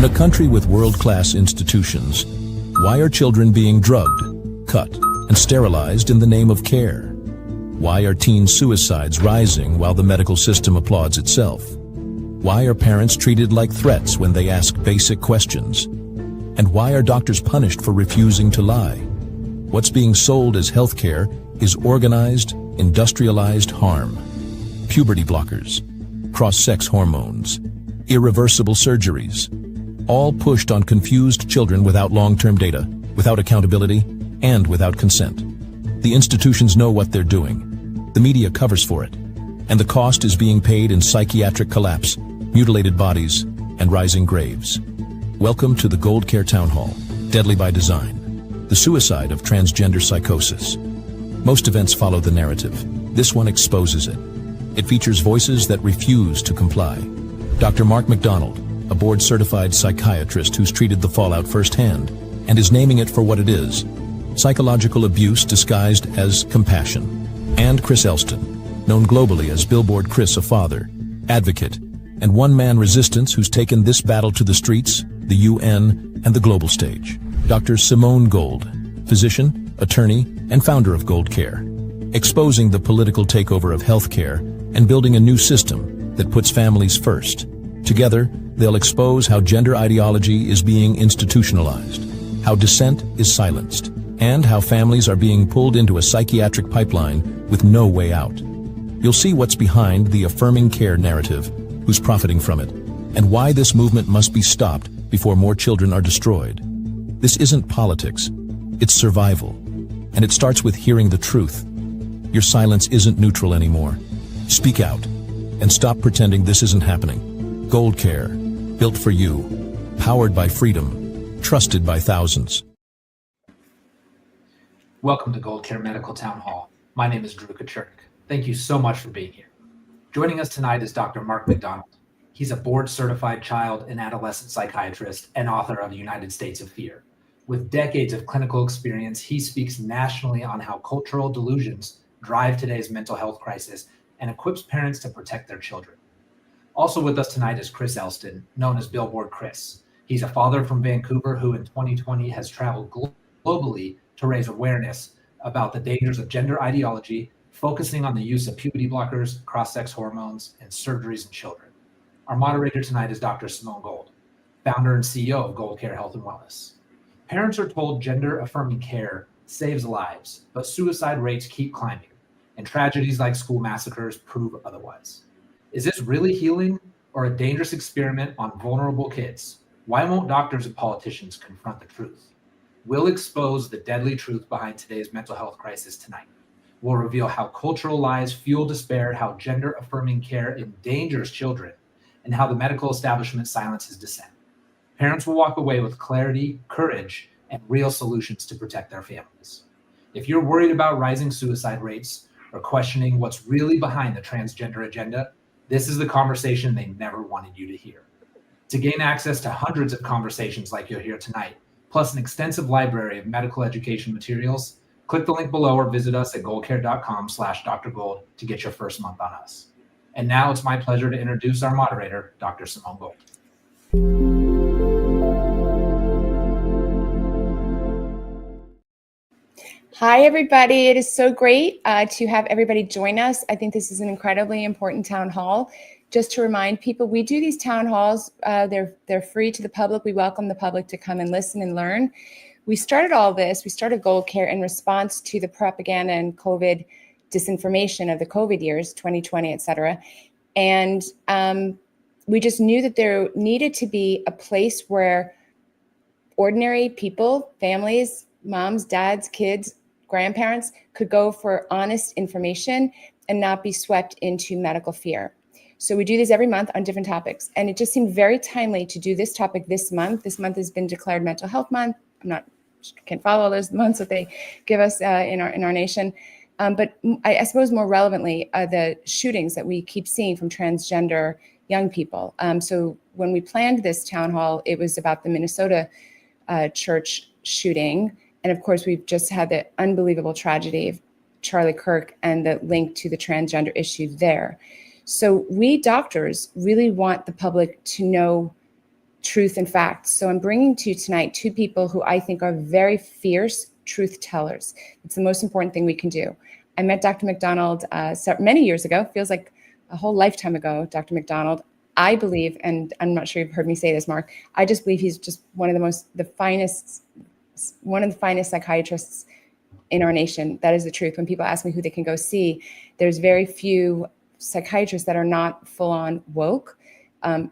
In a country with world-class institutions, why are children being drugged, cut, and sterilized in the name of care? Why are teen suicides rising while the medical system applauds itself? Why are parents treated like threats when they ask basic questions? And why are doctors punished for refusing to lie? What's being sold as healthcare is organized, industrialized harm. Puberty blockers, cross-sex hormones, irreversible surgeries, all pushed on confused children without long-term data, without accountability, and without consent. The institutions know what they're doing. The media covers for it. And the cost is being paid in psychiatric collapse, mutilated bodies, and rising graves. Welcome to the GoldCare Townhall, deadly by design. The suicide of transgender psychosis. Most events follow the narrative. This one exposes it. It features voices that refuse to comply. Dr. McDonald, a board-certified psychiatrist who's treated the fallout firsthand and is naming it for what it is: psychological abuse disguised as compassion. And Chris Elston, known globally as Billboard Chris, a father, advocate, and one-man resistance who's taken this battle to the streets, the UN, and the global stage. Dr. Simone Gold, physician, attorney, and founder of GoldCare, exposing the political takeover of healthcare and building a new system that puts families first. Together, they'll expose how gender ideology is being institutionalized, how dissent is silenced, and how families are being pulled into a psychiatric pipeline with no way out. You'll see what's behind the affirming care narrative, who's profiting from it, and why this movement must be stopped before more children are destroyed. This isn't politics, it's survival, and it starts with hearing the truth. Your silence isn't neutral anymore. Speak out, and stop pretending this isn't happening. GoldCare, built for you, powered by freedom, trusted by thousands. Welcome to GoldCare Medical Townhall. My name is Drew Kachernik. Thank you so much for being here. Joining us tonight is Dr. McDonald. He's a board-certified child and adolescent psychiatrist and author of The United States of Fear. With decades of clinical experience, he speaks nationally on how cultural delusions drive today's mental health crisis and equips parents to protect their children. Also with us tonight is Chris Elston, known as Billboard Chris. He's a father from Vancouver who in 2020 has traveled globally to raise awareness about the dangers of gender ideology, focusing on the use of puberty blockers, cross-sex hormones, and surgeries in children. Our moderator tonight is Dr. Simone Gold, founder and CEO of GoldCare Health and Wellness. Parents are told gender-affirming care saves lives, but suicide rates keep climbing, and tragedies like school massacres prove otherwise. Is this really healing or a dangerous experiment on vulnerable kids? Why won't doctors and politicians confront the truth? We'll expose the deadly truth behind today's mental health crisis tonight. We'll reveal how cultural lies fuel despair, how gender-affirming care endangers children, and how the medical establishment silences dissent. Parents will walk away with clarity, courage, and real solutions to protect their families. If you're worried about rising suicide rates or questioning what's really behind the transgender agenda, this is the conversation they never wanted you to hear. To gain access to hundreds of conversations like you'll hear tonight, plus an extensive library of medical education materials, click the link below or visit us at goldcare.com/drgold to get your first month on us. And now it's my pleasure to introduce our moderator, Dr. Simone Gold. Hi, everybody. It is so great to have everybody join us. I think this is an incredibly important town hall. Just to remind people, we do these town halls. They're free to the public. We welcome the public to come and listen and learn. We started GoldCare in response to the propaganda and COVID disinformation of the COVID years, 2020, et cetera. And we just knew that there needed to be a place where ordinary people, families, moms, dads, kids, grandparents could go for honest information and not be swept into medical fear. So we do these every month on different topics. And it just seemed very timely to do this topic this month. This month has been declared Mental Health Month. Can't follow all those months that they give us in our nation. But I suppose more relevantly, the shootings that we keep seeing from transgender young people. So when we planned this town hall, it was about the Minnesota church shooting. And of course, we've just had the unbelievable tragedy of Charlie Kirk and the link to the transgender issue there. So we doctors really want the public to know truth and facts. So I'm bringing to you tonight two people who I think are very fierce truth tellers. It's the most important thing we can do. I met Dr. McDonald many years ago, feels like a whole lifetime ago, Dr. McDonald. I believe, and I'm not sure you've heard me say this, Mark, I just believe he's just one of the finest psychiatrists in our nation. That is the truth. When people ask me who they can go see, there's very few psychiatrists that are not full on woke,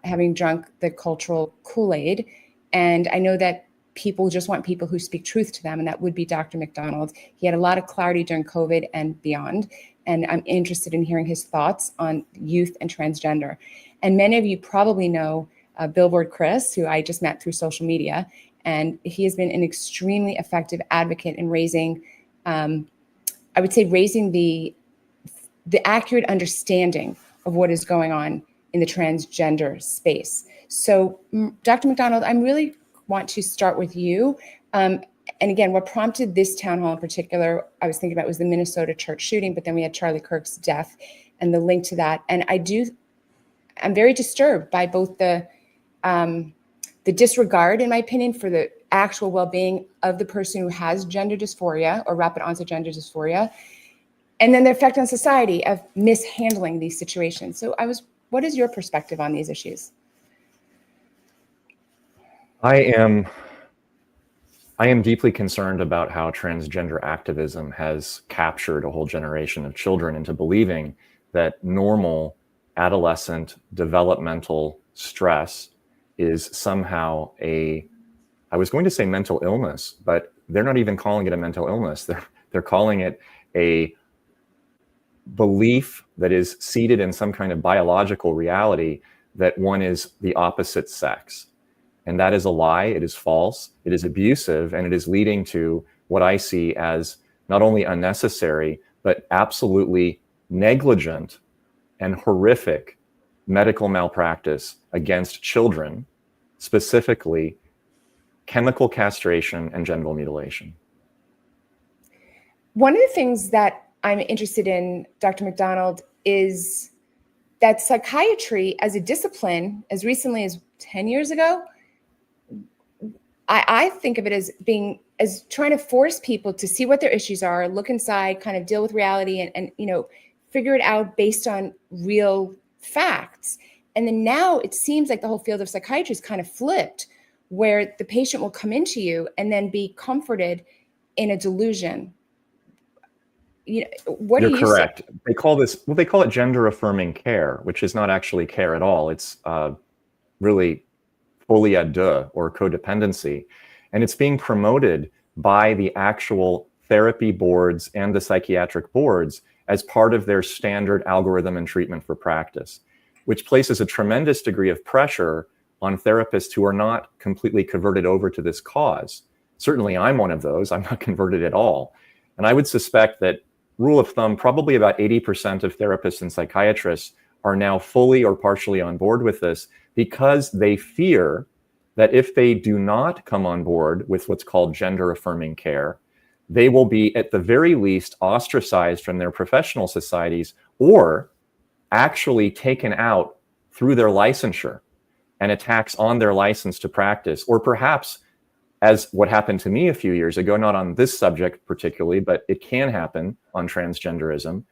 having drunk the cultural Kool-Aid. And I know that people just want people who speak truth to them, and that would be Dr. McDonald. He had a lot of clarity during COVID and beyond, and I'm interested in hearing his thoughts on youth and transgender. And many of you probably know Billboard Chris, who I just met through social media, and he has been an extremely effective advocate in raising, I would say, raising the accurate understanding of what is going on in the transgender space. So, Dr. McDonald, I really want to start with you. And again, what prompted this town hall in particular, I was thinking about was the Minnesota church shooting, but then we had Charlie Kirk's death and the link to that. And I'm very disturbed by both the disregard, in my opinion, for the actual well-being of the person who has gender dysphoria or rapid onset gender dysphoria, and then the effect on society of mishandling these situations. So what is your perspective on these issues? I am deeply concerned about how transgender activism has captured a whole generation of children into believing that normal adolescent developmental stress is somehow I was going to say mental illness, but they're not even calling it a mental illness. They're calling it a belief that is seated in some kind of biological reality that one is the opposite sex. And that is a lie, it is false, it is abusive, and it is leading to what I see as not only unnecessary, but absolutely negligent and horrific medical malpractice against children, specifically chemical castration and genital mutilation. One of the things that I'm interested in, Dr. McDonald, is that psychiatry as a discipline, as recently as 10 years ago, I think of it as trying to force people to see what their issues are, look inside, kind of deal with reality and figure it out based on real facts. And then now it seems like the whole field of psychiatry is kind of flipped, where the patient will come into you and then be comforted in a delusion. What You're do you correct. say? They call it gender affirming care, which is not actually care at all. It's really folie à deux, or codependency. And it's being promoted by the actual therapy boards and the psychiatric boards as part of their standard algorithm and treatment for practice, which places a tremendous degree of pressure on therapists who are not completely converted over to this cause. Certainly I'm one of those. I'm not converted at all. And I would suspect that, rule of thumb, probably about 80% of therapists and psychiatrists are now fully or partially on board with this, because they fear that if they do not come on board with what's called gender affirming care, they will be at the very least ostracized from their professional societies, or actually taken out through their licensure and attacks on their license to practice, or perhaps, as what happened to me a few years ago, not on this subject particularly, but it can happen on transgenderism,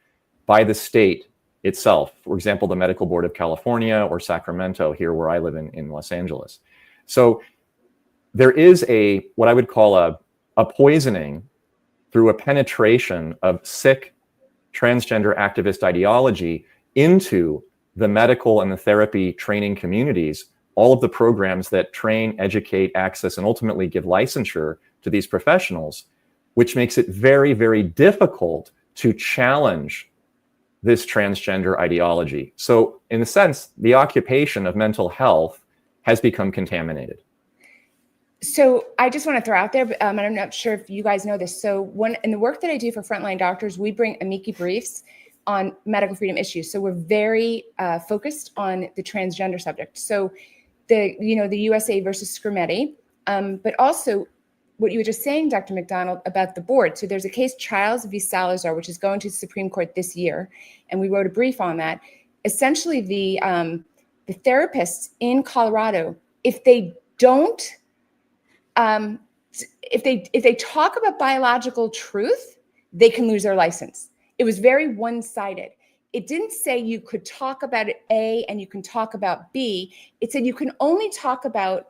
by the state itself. For example, the Medical Board of California or Sacramento, here where I live in Los Angeles. So there is what I would call a poisoning through a penetration of sick transgender activist ideology into the medical and the therapy training communities, all of the programs that train, educate, access, and ultimately give licensure to these professionals, which makes it very, very difficult to challenge this transgender ideology. So in a sense, the occupation of mental health has become contaminated. So I just want to throw out there, and I'm not sure if you guys know this. So in the work that I do for frontline doctors, we bring amici briefs on medical freedom issues. So we're very focused on the transgender subject. So the USA versus Scrimeti, but also what you were just saying, Dr. McDonald, about the board. So there's a case, Childs v. Salazar, which is going to the Supreme Court this year, and we wrote a brief on that. Essentially, the therapists in Colorado if they don't, if they talk about biological truth, they can lose their license. It was very one-sided. It didn't say you could talk about A and you can talk about B. It said you can only talk about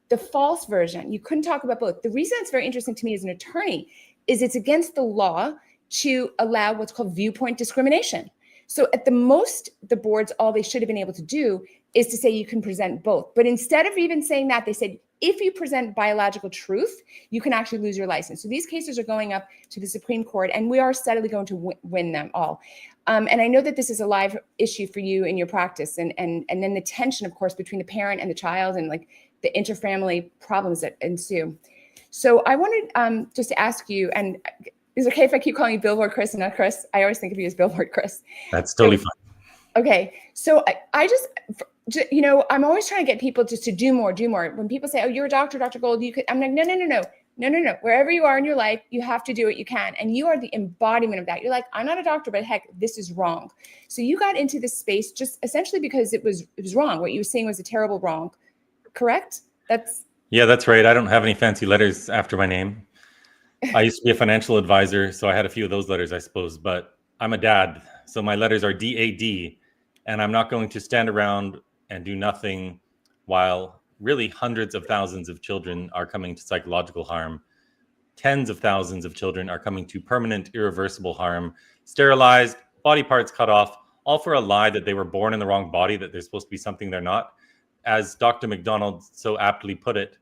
the false version. You couldn't talk about both. The reason it's very interesting to me as an attorney is it's against the law to allow what's called viewpoint discrimination. So at the most, the boards, all they should have been able to do is to say you can present both. But instead of even saying that, they said, if you present biological truth, you can actually lose your license. So these cases are going up to the Supreme Court, and we are steadily going to win them all. And I know that this is a live issue for you in your practice, and then the tension, of course, between the parent and the child, and like the interfamily problems that ensue. So I wanted just to ask you, and is it okay if I keep calling you Billboard Chris and not Chris? I always think of you as Billboard Chris. That's totally fine. Okay, so I just, you know, I'm always trying to get people just to do more, do more. When people say, oh, you're a doctor, Dr. Gold, you could, I'm like, no. Wherever you are in your life, you have to do what you can. And you are the embodiment of that. You're like, I'm not a doctor, but heck, this is wrong. So you got into this space just essentially because it was wrong. What you were saying was a terrible wrong, correct? Yeah, that's right. I don't have any fancy letters after my name. I used to be a financial advisor, so I had a few of those letters, I suppose, but I'm a dad. So my letters are DAD, and I'm not going to stand around and do nothing while really hundreds of thousands of children are coming to psychological harm. Tens of thousands of children are coming to permanent, irreversible harm, sterilized, body parts cut off, all for a lie that they were born in the wrong body, that they're supposed to be something they're not. As Dr. McDonald so aptly put it,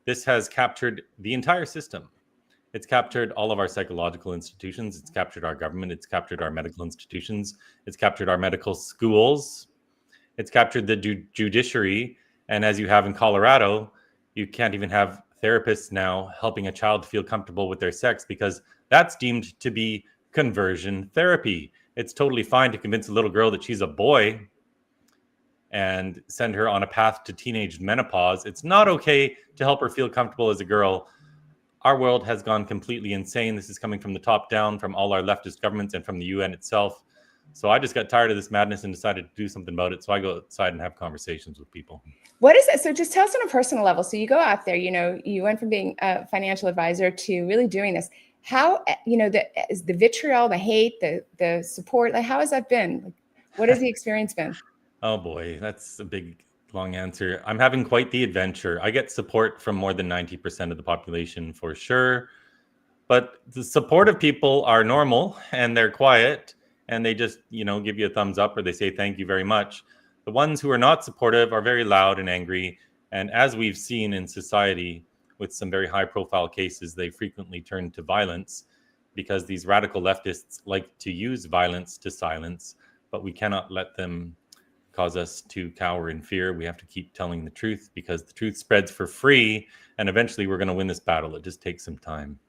this has captured the entire system. It's captured all of our psychological institutions. It's captured our government. It's captured our medical institutions. It's captured our medical schools. It's captured the judiciary. And as you have in Colorado, you can't even have therapists now helping a child feel comfortable with their sex because that's deemed to be conversion therapy. It's totally fine to convince a little girl that she's a boy and send her on a path to teenage menopause. It's not okay to help her feel comfortable as a girl. Our world has gone completely insane. This is coming from the top down, from all our leftist governments and from the UN itself. So I just got tired of this madness and decided to do something about it. So I go outside and have conversations with people. What is it? So just tell us on a personal level. So you go out there, you know, you went from being a financial advisor to really doing this. How, you know, is the vitriol, the hate, the support, like how has that been? Like, what has the experience been? Oh boy, that's a big, long answer. I'm having quite the adventure. I get support from more than 90% of the population for sure. But the supportive people are normal and they're quiet and they just, you know, give you a thumbs up or they say thank you very much. The ones who are not supportive are very loud and angry. And as we've seen in society with some very high profile cases, they frequently turn to violence because these radical leftists like to use violence to silence, but we cannot let them cause us to cower in fear. We have to keep telling the truth because the truth spreads for free and eventually we're going to win this battle. It just takes some time.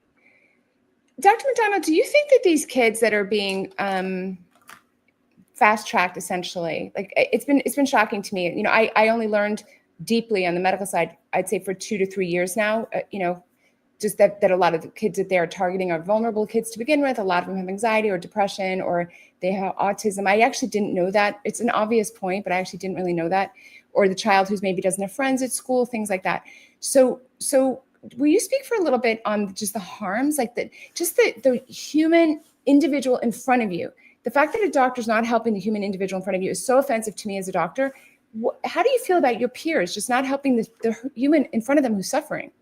Dr. McDonald, do you think that these kids that are being fast-tracked, essentially, like it's been shocking to me. You know, I only learned deeply on the medical side, I'd say for 2 to 3 years now, you know, just that a lot of the kids that they're targeting are vulnerable kids to begin with. A lot of them have anxiety or depression, or they have autism. I actually didn't know that. It's an obvious point, but I actually didn't really know that. Or the child who's maybe doesn't have friends at school, things like that. So will you speak for a little bit on just the harms, like the human individual in front of you? The fact that a doctor's not helping the human individual in front of you is so offensive to me as a doctor. How do you feel about your peers just not helping the human in front of them who's suffering?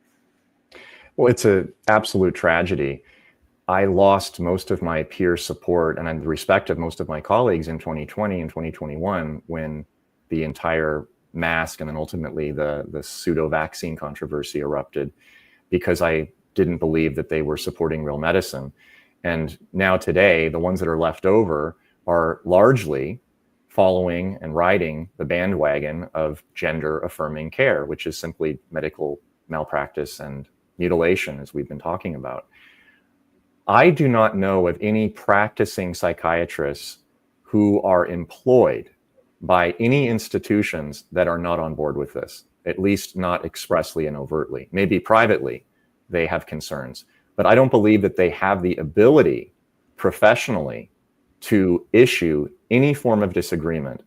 Well, it's an absolute tragedy. I lost most of my peer support and the respect of most of my colleagues in 2020 and 2021 when the entire mask and then ultimately the pseudo-vaccine controversy erupted because I didn't believe that they were supporting real medicine. And now today, the ones that are left over are largely following and riding the bandwagon of gender affirming care, which is simply medical malpractice and mutilation, as we've been talking about. I do not know of any practicing psychiatrists who are employed by any institutions that are not on board with this, at least not expressly and overtly. Maybe privately they have concerns, but I don't believe that they have the ability professionally to issue any form of disagreement.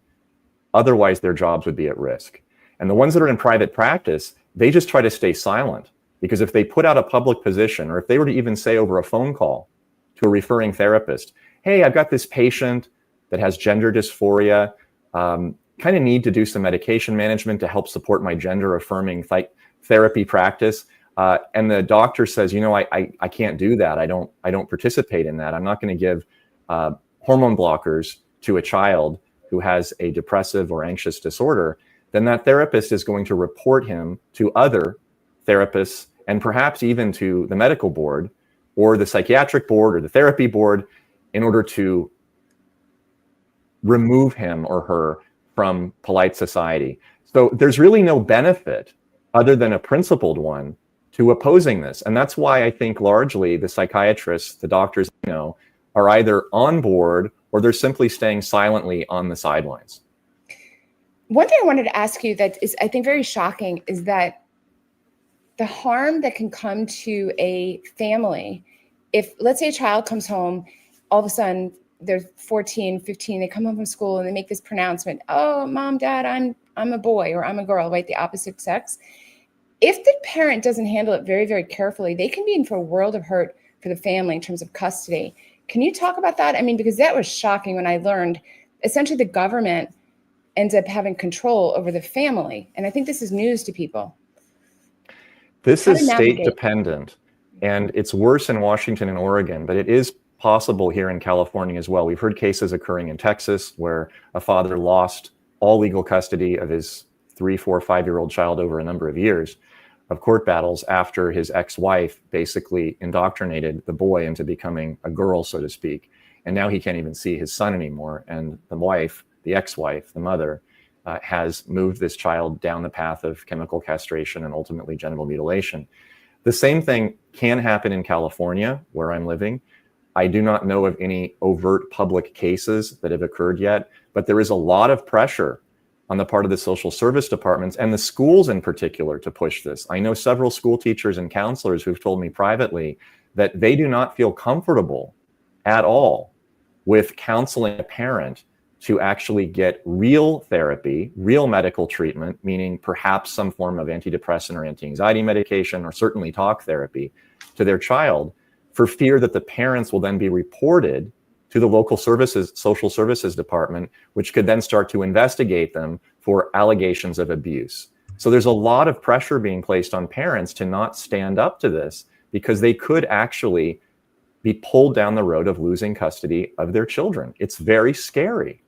Otherwise, their jobs would be at risk. And the ones that are in private practice, they just try to stay silent, because if they put out a public position, or if they were to even say over a phone call to a referring therapist, hey, I've got this patient that has gender dysphoria, kind of need to do some medication management to help support my gender affirming therapy practice. And the doctor says, you know, I can't do that. I don't participate in that. I'm not going to give hormone blockers to a child who has a depressive or anxious disorder. Then that therapist is going to report him to other therapists, and perhaps even to the medical board or the psychiatric board or the therapy board, in order to remove him or her from polite society. So there's really no benefit, other than a principled one, to opposing this. And that's why I think largely the psychiatrists, the doctors, are either on board or they're simply staying silently on the sidelines. One thing I wanted to ask you that is, I think, very shocking is that the harm that can come to a family, if, let's say, a child comes home, all of a sudden they're 14, 15, they come home from school and they make this pronouncement, oh, mom, dad, I'm a boy or I'm a girl, right? The opposite sex. If the parent doesn't handle it very, very carefully, they can be in for a world of hurt for the family in terms of custody. Can you talk about that? I mean, because that was shocking when I learned essentially the government ends up having control over the family. And I think this is news to people. This is state dependent, and it's worse in Washington and Oregon, but it is possible here in California as well. We've heard cases occurring in Texas where a father lost all legal custody of his 3, 4, 5-year-old child over a number of years of court battles after his ex-wife basically indoctrinated the boy into becoming a girl, so to speak. And now he can't even see his son anymore. And the wife, the ex-wife, the mother, has moved this child down the path of chemical castration and ultimately genital mutilation. The same thing can happen in California, where I'm living. I do not know of any overt public cases that have occurred yet, but there is a lot of pressure on the part of the social service departments and the schools in particular to push this. I know several school teachers and counselors who've told me privately that they do not feel comfortable at all with counseling a parent to actually get real therapy, real medical treatment, meaning perhaps some form of antidepressant or anti-anxiety medication, or certainly talk therapy to their child, for fear that the parents will then be reported to the local social services department, which could then start to investigate them for allegations of abuse. So there's a lot of pressure being placed on parents to not stand up to this, because they could actually be pulled down the road of losing custody of their children. It's very scary.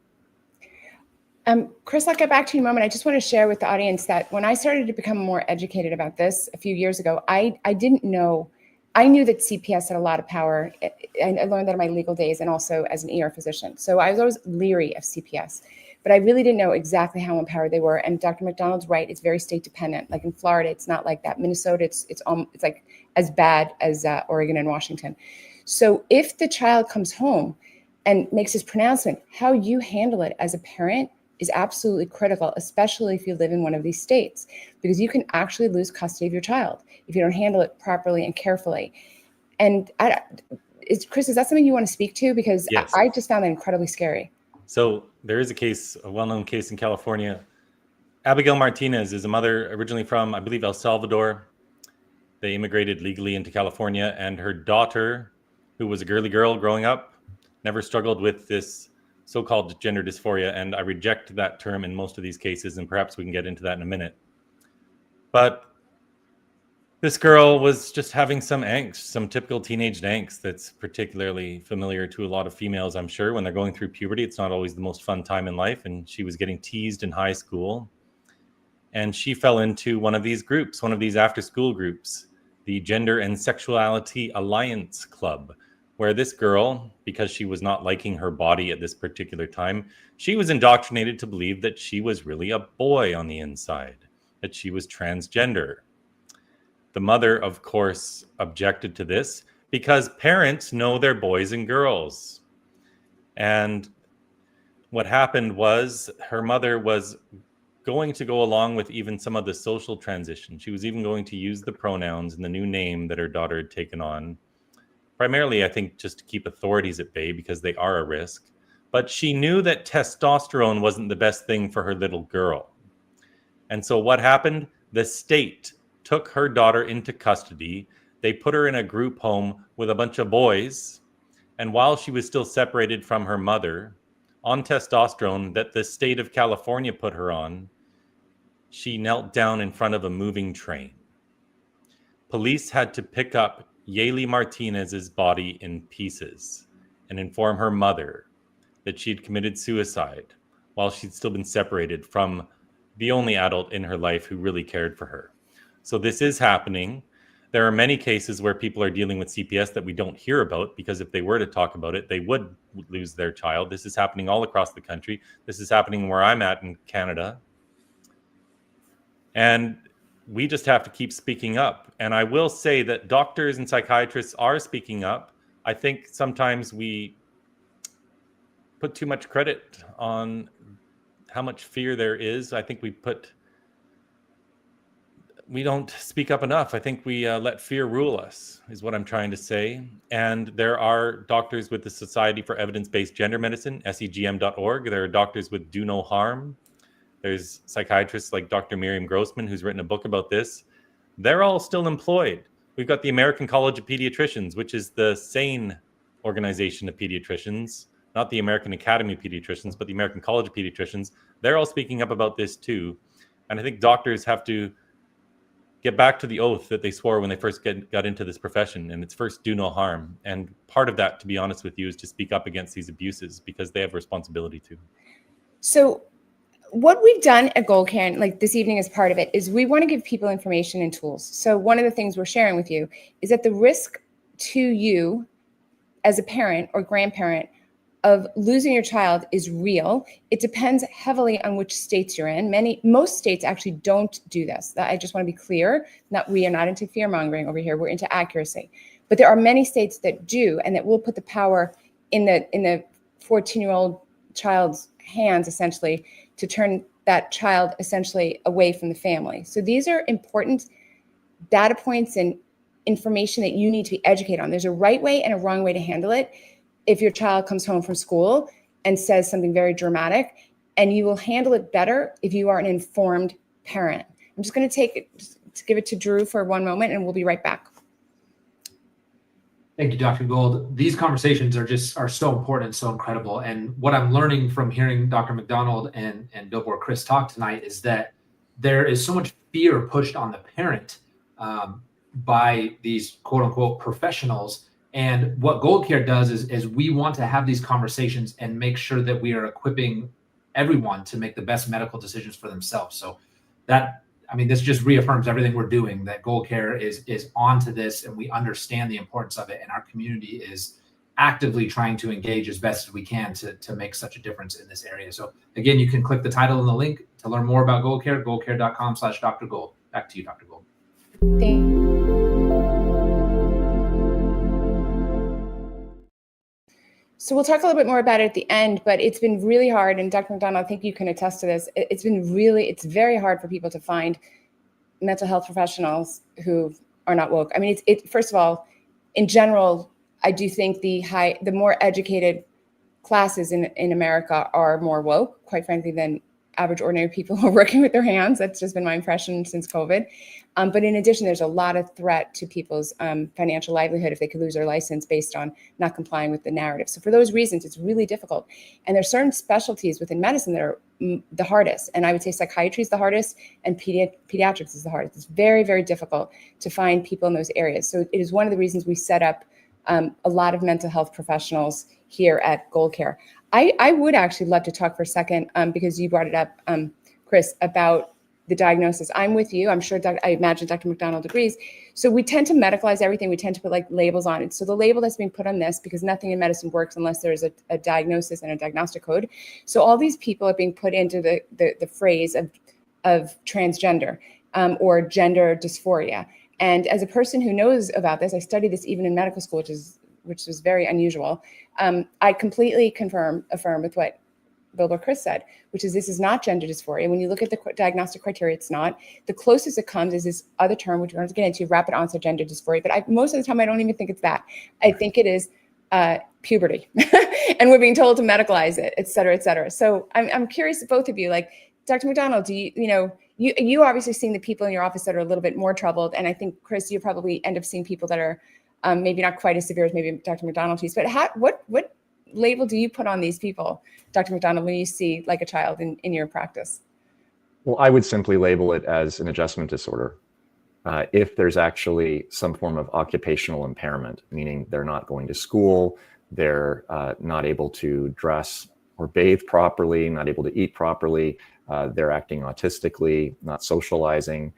Chris, I'll get back to you in a moment. I just want to share with the audience that when I started to become more educated about this a few years ago, I didn't know. I knew that CPS had a lot of power. I learned that in my legal days and also as an ER physician. So I was always leery of CPS, but I really didn't know exactly how empowered they were. And Dr. McDonald's right, it's very state dependent. Like in Florida, it's not like that. Minnesota, it's like as bad as Oregon and Washington. So if the child comes home and makes this pronouncement, how you handle it as a parent is absolutely critical, especially if you live in one of these states, because you can actually lose custody of your child if you don't handle it properly and carefully. And Chris, is that something you want to speak to? Because yes. I just found that incredibly scary. So there is a well-known case in California. Abigail Martinez is a mother originally from, I believe, El Salvador. They immigrated legally into California, and her daughter, who was a girly girl growing up, never struggled with this so-called gender dysphoria, and I reject that term in most of these cases, and perhaps we can get into that in a minute. But this girl was just having some angst, some typical teenage angst that's particularly familiar to a lot of females, I'm sure, when they're going through puberty. It's not always the most fun time in life, and she was getting teased in high school. And she fell into one of these groups, one of these after-school groups, the Gender and Sexuality Alliance Club, where this girl, because she was not liking her body at this particular time, she was indoctrinated to believe that she was really a boy on the inside, that she was transgender. The mother, of course, objected to this because parents know their boys and girls. And what happened was her mother was going to go along with even some of the social transition. She was even going to use the pronouns and the new name that her daughter had taken on. Primarily, I think, just to keep authorities at bay because they are a risk. But she knew that testosterone wasn't the best thing for her little girl. And so what happened? The state took her daughter into custody. They put her in a group home with a bunch of boys. And while she was still separated from her mother, on testosterone that the state of California put her on, she knelt down in front of a moving train. Police had to pick up Yaley Martinez's body in pieces and inform her mother that she'd committed suicide while she'd still been separated from the only adult in her life who really cared for her. So this is happening. There are many cases where people are dealing with CPS that we don't hear about, because if they were to talk about it, they would lose their child. This is happening all across the country. This is happening where I'm at in Canada. And we just have to keep speaking up. And I will say that doctors and psychiatrists are speaking up. I think sometimes we put too much credit on how much fear there is. I think we don't speak up enough. I think we let fear rule us, is what I'm trying to say. And there are doctors with the Society for Evidence-Based Gender Medicine, segm.org. There are doctors with Do No Harm. There's psychiatrists like Dr. Miriam Grossman, who's written a book about this. They're all still employed. We've got the American College of Pediatricians, which is the sane organization of pediatricians, not the American Academy of Pediatricians, but the American College of Pediatricians. They're all speaking up about this too. And I think doctors have to get back to the oath that they swore when they first got into this profession, and it's first do no harm. And part of that, to be honest with you, is to speak up against these abuses, because they have a responsibility to. So what we've done at GoldCare, like this evening as part of it, is we want to give people information and tools. So one of the things we're sharing with you is that the risk to you as a parent or grandparent of losing your child is real. It depends heavily on which states you're in. Most states actually don't do this. I just want to be clear, we are not into fear mongering over here. We're into accuracy. But there are many states that do, and that will put the power in the 14-year-old child's hands, essentially, to turn that child essentially away from the family. So these are important data points and information that you need to be educated on. There's a right way and a wrong way to handle it. If your child comes home from school and says something very dramatic, and you will handle it better if you are an informed parent. I'm just going to give it to Drew for one moment, and we'll be right back. Thank you, Dr. Gold. These conversations are so important and so incredible. And what I'm learning from hearing Dr. McDonald and Billboard Chris talk tonight is that there is so much fear pushed on the parent by these quote unquote professionals. And what GoldCare does is we want to have these conversations and make sure that we are equipping everyone to make the best medical decisions for themselves. So this just reaffirms everything we're doing, that GoldCare is onto this, and we understand the importance of it. And our community is actively trying to engage as best as we can to make such a difference in this area. So again, you can click the title in the link to learn more about GoldCare, goldcare.com/Dr. Gold. Back to you, Dr. Gold. Thank you. So we'll talk a little bit more about it at the end, but it's been really hard. And Dr. McDonald, I think you can attest to this. It's very hard for people to find mental health professionals who are not woke. I mean, first of all, in general, I do think the more educated classes in America are more woke, quite frankly, than average ordinary people who are working with their hands. That's just been my impression since COVID. But in addition, there's a lot of threat to people's financial livelihood if they could lose their license based on not complying with the narrative. So for those reasons, it's really difficult. And there's certain specialties within medicine that are the hardest. And I would say psychiatry is the hardest, and pediatrics is the hardest. It's very, very difficult to find people in those areas. So it is one of the reasons we set up a lot of mental health professionals here at GoldCare. I would actually love to talk for a second, because you brought it up, Chris, about the diagnosis. I'm with you. I'm sure, I imagine Dr. McDonald agrees. So we tend to medicalize everything. We tend to put labels on it. So the label that's being put on this, because nothing in medicine works unless there's a diagnosis and a diagnostic code. So all these people are being put into the phrase of transgender or gender dysphoria. And as a person who knows about this, I studied this even in medical school, which was very unusual. I completely affirm with what Billboard Chris said, which is this is not gender dysphoria. When you look at the diagnostic criteria, it's not. The closest it comes is this other term, which we're going to get into, rapid onset gender dysphoria. But most of the time, I don't even think it's that. I think it is puberty. And we're being told to medicalize it, et cetera, et cetera. So I'm curious, both of you, Dr. McDonald, do you obviously seeing the people in your office that are a little bit more troubled, and I think, Chris, you probably end up seeing people that are maybe not quite as severe as maybe Dr. McDonald sees. But what label do you put on these people, Dr. McDonald, when you see like a child in your practice? Well, I would simply label it as an adjustment disorder. If there's actually some form of occupational impairment, meaning they're not going to school, they're not able to dress or bathe properly, not able to eat properly, they're acting autistically, not socializing,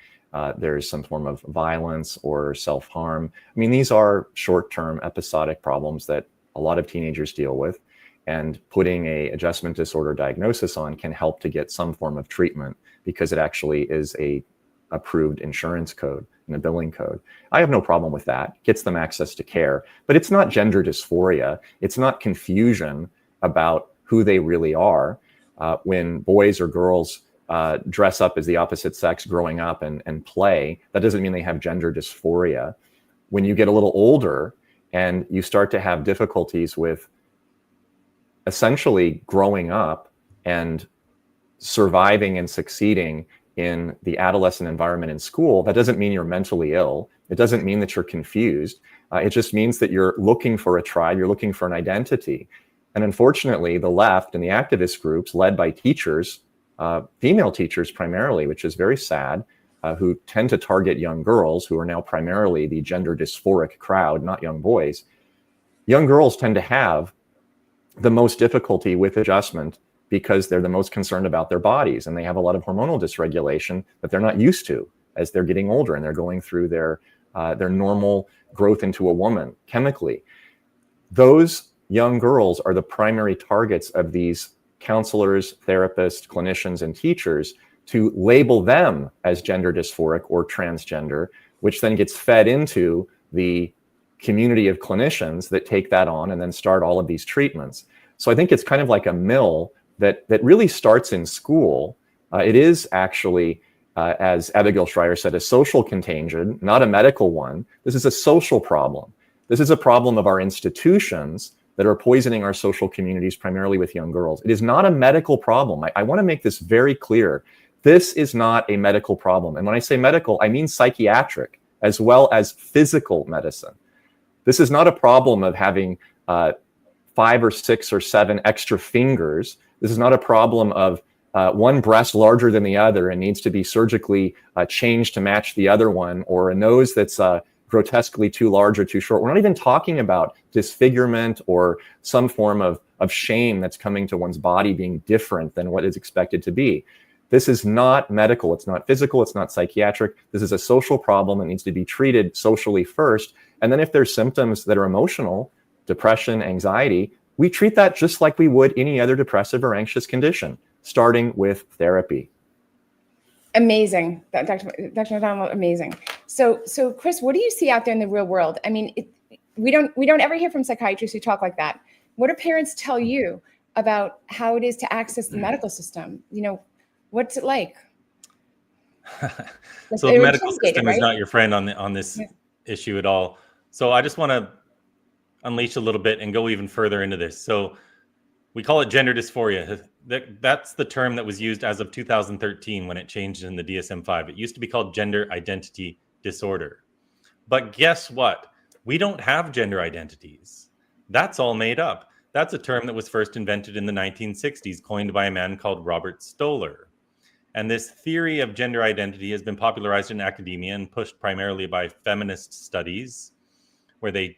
there's some form of violence or self-harm. I mean, these are short-term episodic problems that a lot of teenagers deal with, and putting a adjustment disorder diagnosis on can help to get some form of treatment because it actually is a approved insurance code and a billing code. I have no problem with that. Gets them access to care, but it's not gender dysphoria. It's not confusion about who they really are. When boys or girls dress up as the opposite sex growing up and play, that doesn't mean they have gender dysphoria. When you get a little older and you start to have difficulties with essentially growing up and surviving and succeeding in the adolescent environment in school, that doesn't mean you're mentally ill. It doesn't mean that you're confused. It just means that you're looking for a tribe, you're looking for an identity. And unfortunately, the left and the activist groups led by teachers, female teachers primarily, which is very sad, who tend to target young girls, who are now primarily the gender dysphoric crowd, not young boys. Young girls tend to have the most difficulty with adjustment because they're the most concerned about their bodies, and they have a lot of hormonal dysregulation that they're not used to as they're getting older and they're going through their normal growth into a woman chemically. Those young girls are the primary targets of these counselors, therapists, clinicians, and teachers to label them as gender dysphoric or transgender, which then gets fed into the community of clinicians that take that on and then start all of these treatments. So I think it's kind of like a mill that really starts in school. It is actually, as Abigail Schreier said, a social contagion, not a medical one. This is a social problem. This is a problem of our institutions that are poisoning our social communities, primarily with young girls. It is not a medical problem. I want to make this very clear. This is not a medical problem. And when I say medical, I mean psychiatric as well as physical medicine. This is not a problem of having 5 or 6 or 7 extra fingers. This is not a problem of one breast larger than the other and needs to be surgically changed to match the other one, or a nose that's grotesquely too large or too short. We're not even talking about disfigurement or some form of shame that's coming to one's body being different than what is expected to be. This is not medical. It's not physical. It's not psychiatric. This is a social problem that needs to be treated socially first. And then if there's symptoms that are emotional, depression, anxiety, we treat that just like we would any other depressive or anxious condition, starting with therapy. Amazing, Dr. McDonald, amazing. So Chris, what do you see out there in the real world? I mean, we don't ever hear from psychiatrists who talk like that. What do parents tell you about how it is to access the medical system? You know, what's it like? So the medical system is not your friend on this issue at all. So I just want to unleash a little bit and go even further into this. So we call it gender dysphoria. That's the term that was used as of 2013 when it changed in the DSM-5. It used to be called gender identity disorder. But guess what? We don't have gender identities. That's all made up. That's a term that was first invented in the 1960s, coined by a man called Robert Stoller. And this theory of gender identity has been popularized in academia and pushed primarily by feminist studies, where they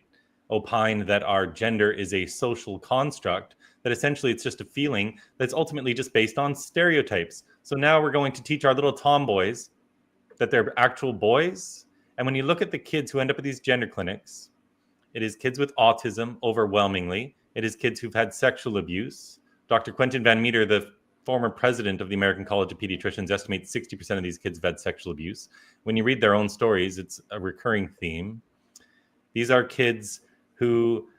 opine that our gender is a social construct, that essentially it's just a feeling that's ultimately just based on stereotypes. So now we're going to teach our little tomboys that they're actual boys. And when you look at the kids who end up at these gender clinics, it is kids with autism overwhelmingly. It is kids who've had sexual abuse. Dr. Quentin Van Meter, the former president of the American College of Pediatricians, estimates 60% of these kids have had sexual abuse. When you read their own stories, it's a recurring theme. These are kids who,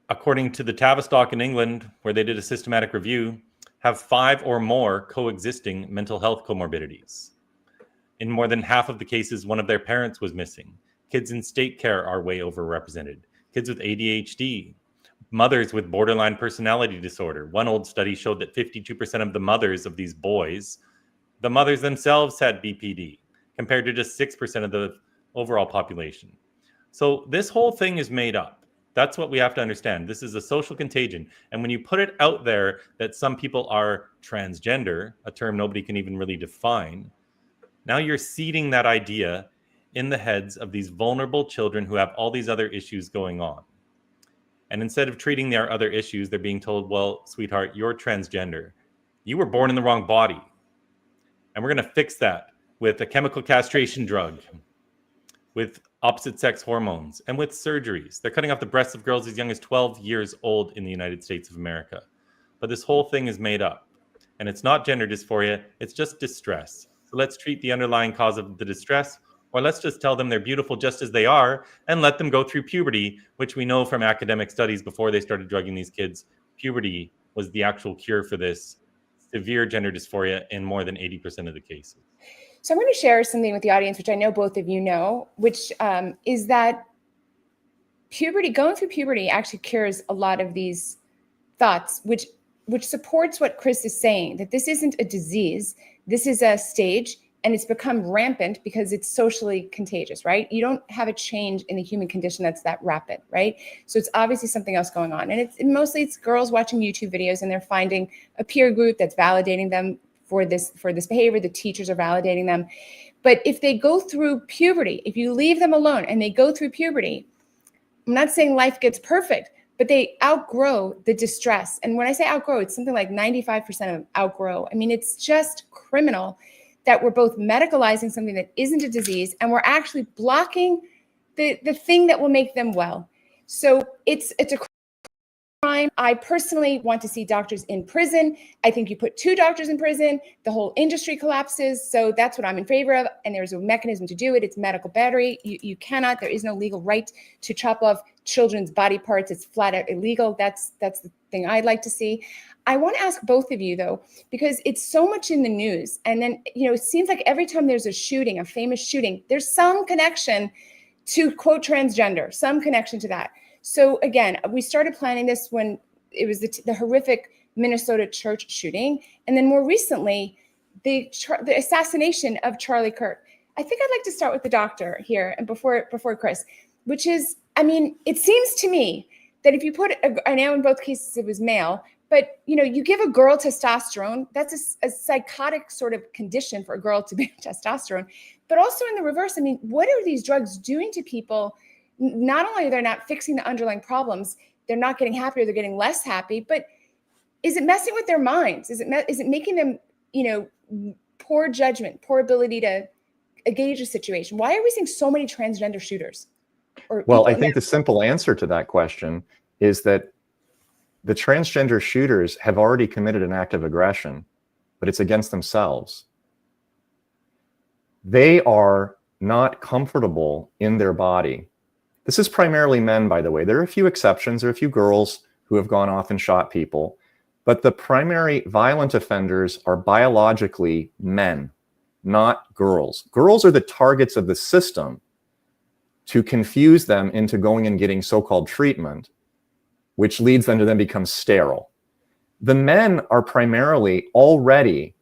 according to the Tavistock in England, where they did a systematic review, have 5 or more coexisting mental health comorbidities. In more than half of the cases, one of their parents was missing. Kids in state care are way overrepresented. Kids with ADHD, mothers with borderline personality disorder. One old study showed that 52% of the mothers of these boys The mothers themselves had BPD, compared to just 6% of the overall population. So this whole thing is made up. That's what we have to understand. This is a social contagion. And when you put it out there that some people are transgender, a term nobody can even really define, now you're seeding that idea in the heads of these vulnerable children who have all these other issues going on. And instead of treating their other issues, they're being told, well, sweetheart, you're transgender. You were born in the wrong body. And we're going to fix that with a chemical castration drug, with opposite sex hormones, and with surgeries. They're cutting off the breasts of girls as young as 12 years old in the United States of America. But this whole thing is made up. And it's not gender dysphoria, it's just distress. So let's treat the underlying cause of the distress, or let's just tell them they're beautiful just as they are and let them go through puberty, which we know from academic studies before they started drugging these kids, puberty was the actual cure for this severe gender dysphoria in more than 80% of the cases. So I'm going to share something with the audience, which I know both of you know, which is that puberty, going through puberty actually cures a lot of these thoughts, which supports what Chris is saying, that this isn't a disease. This is a stage, and it's become rampant because it's socially contagious, right? You don't have a change in the human condition that's that rapid, right? So it's obviously something else going on. And mostly it's girls watching YouTube videos, and they're finding a peer group that's validating them for this behavior. The teachers are validating them. But if they go through puberty, if you leave them alone and they go through puberty, I'm not saying life gets perfect, but they outgrow the distress. And when I say outgrow, it's something like 95% of outgrow. I mean, it's just criminal that we're both medicalizing something that isn't a disease, and we're actually blocking the thing that will make them well. So it's a crime. I personally want to see doctors in prison. I think you put 2 doctors in prison, the whole industry collapses. So that's what I'm in favor of. And there's a mechanism to do it. It's medical battery. You cannot, there is no legal right to chop off children's body parts. It's flat out illegal. That's the thing I'd like to see. I want to ask both of you though, because it's so much in the news. And then, it seems like every time there's a shooting, a famous shooting, there's some connection to quote transgender, some connection to that. So again, we started planning this when it was the horrific Minnesota church shooting. And then more recently, the assassination of Charlie Kirk. I think I'd like to start with the doctor here and before Chris, which is, it seems to me that if you put, I know in both cases it was male, but you give a girl testosterone, that's a psychotic sort of condition for a girl to be testosterone. But also in the reverse, what are these drugs doing to people? Not only are they not fixing the underlying problems, they're not getting happier, they're getting less happy, but is it messing with their minds? Is it making them, poor judgment, poor ability to gauge a situation? Why are we seeing so many transgender shooters? Well, I think the simple answer to that question is that the transgender shooters have already committed an act of aggression, but it's against themselves. They are not comfortable in their body. This is primarily men, by the way. There are a few exceptions. There are a few girls who have gone off and shot people. But the primary violent offenders are biologically men, not girls. Girls are the targets of the system to confuse them into going and getting so-called treatment, which leads them to then become sterile. The men are primarily already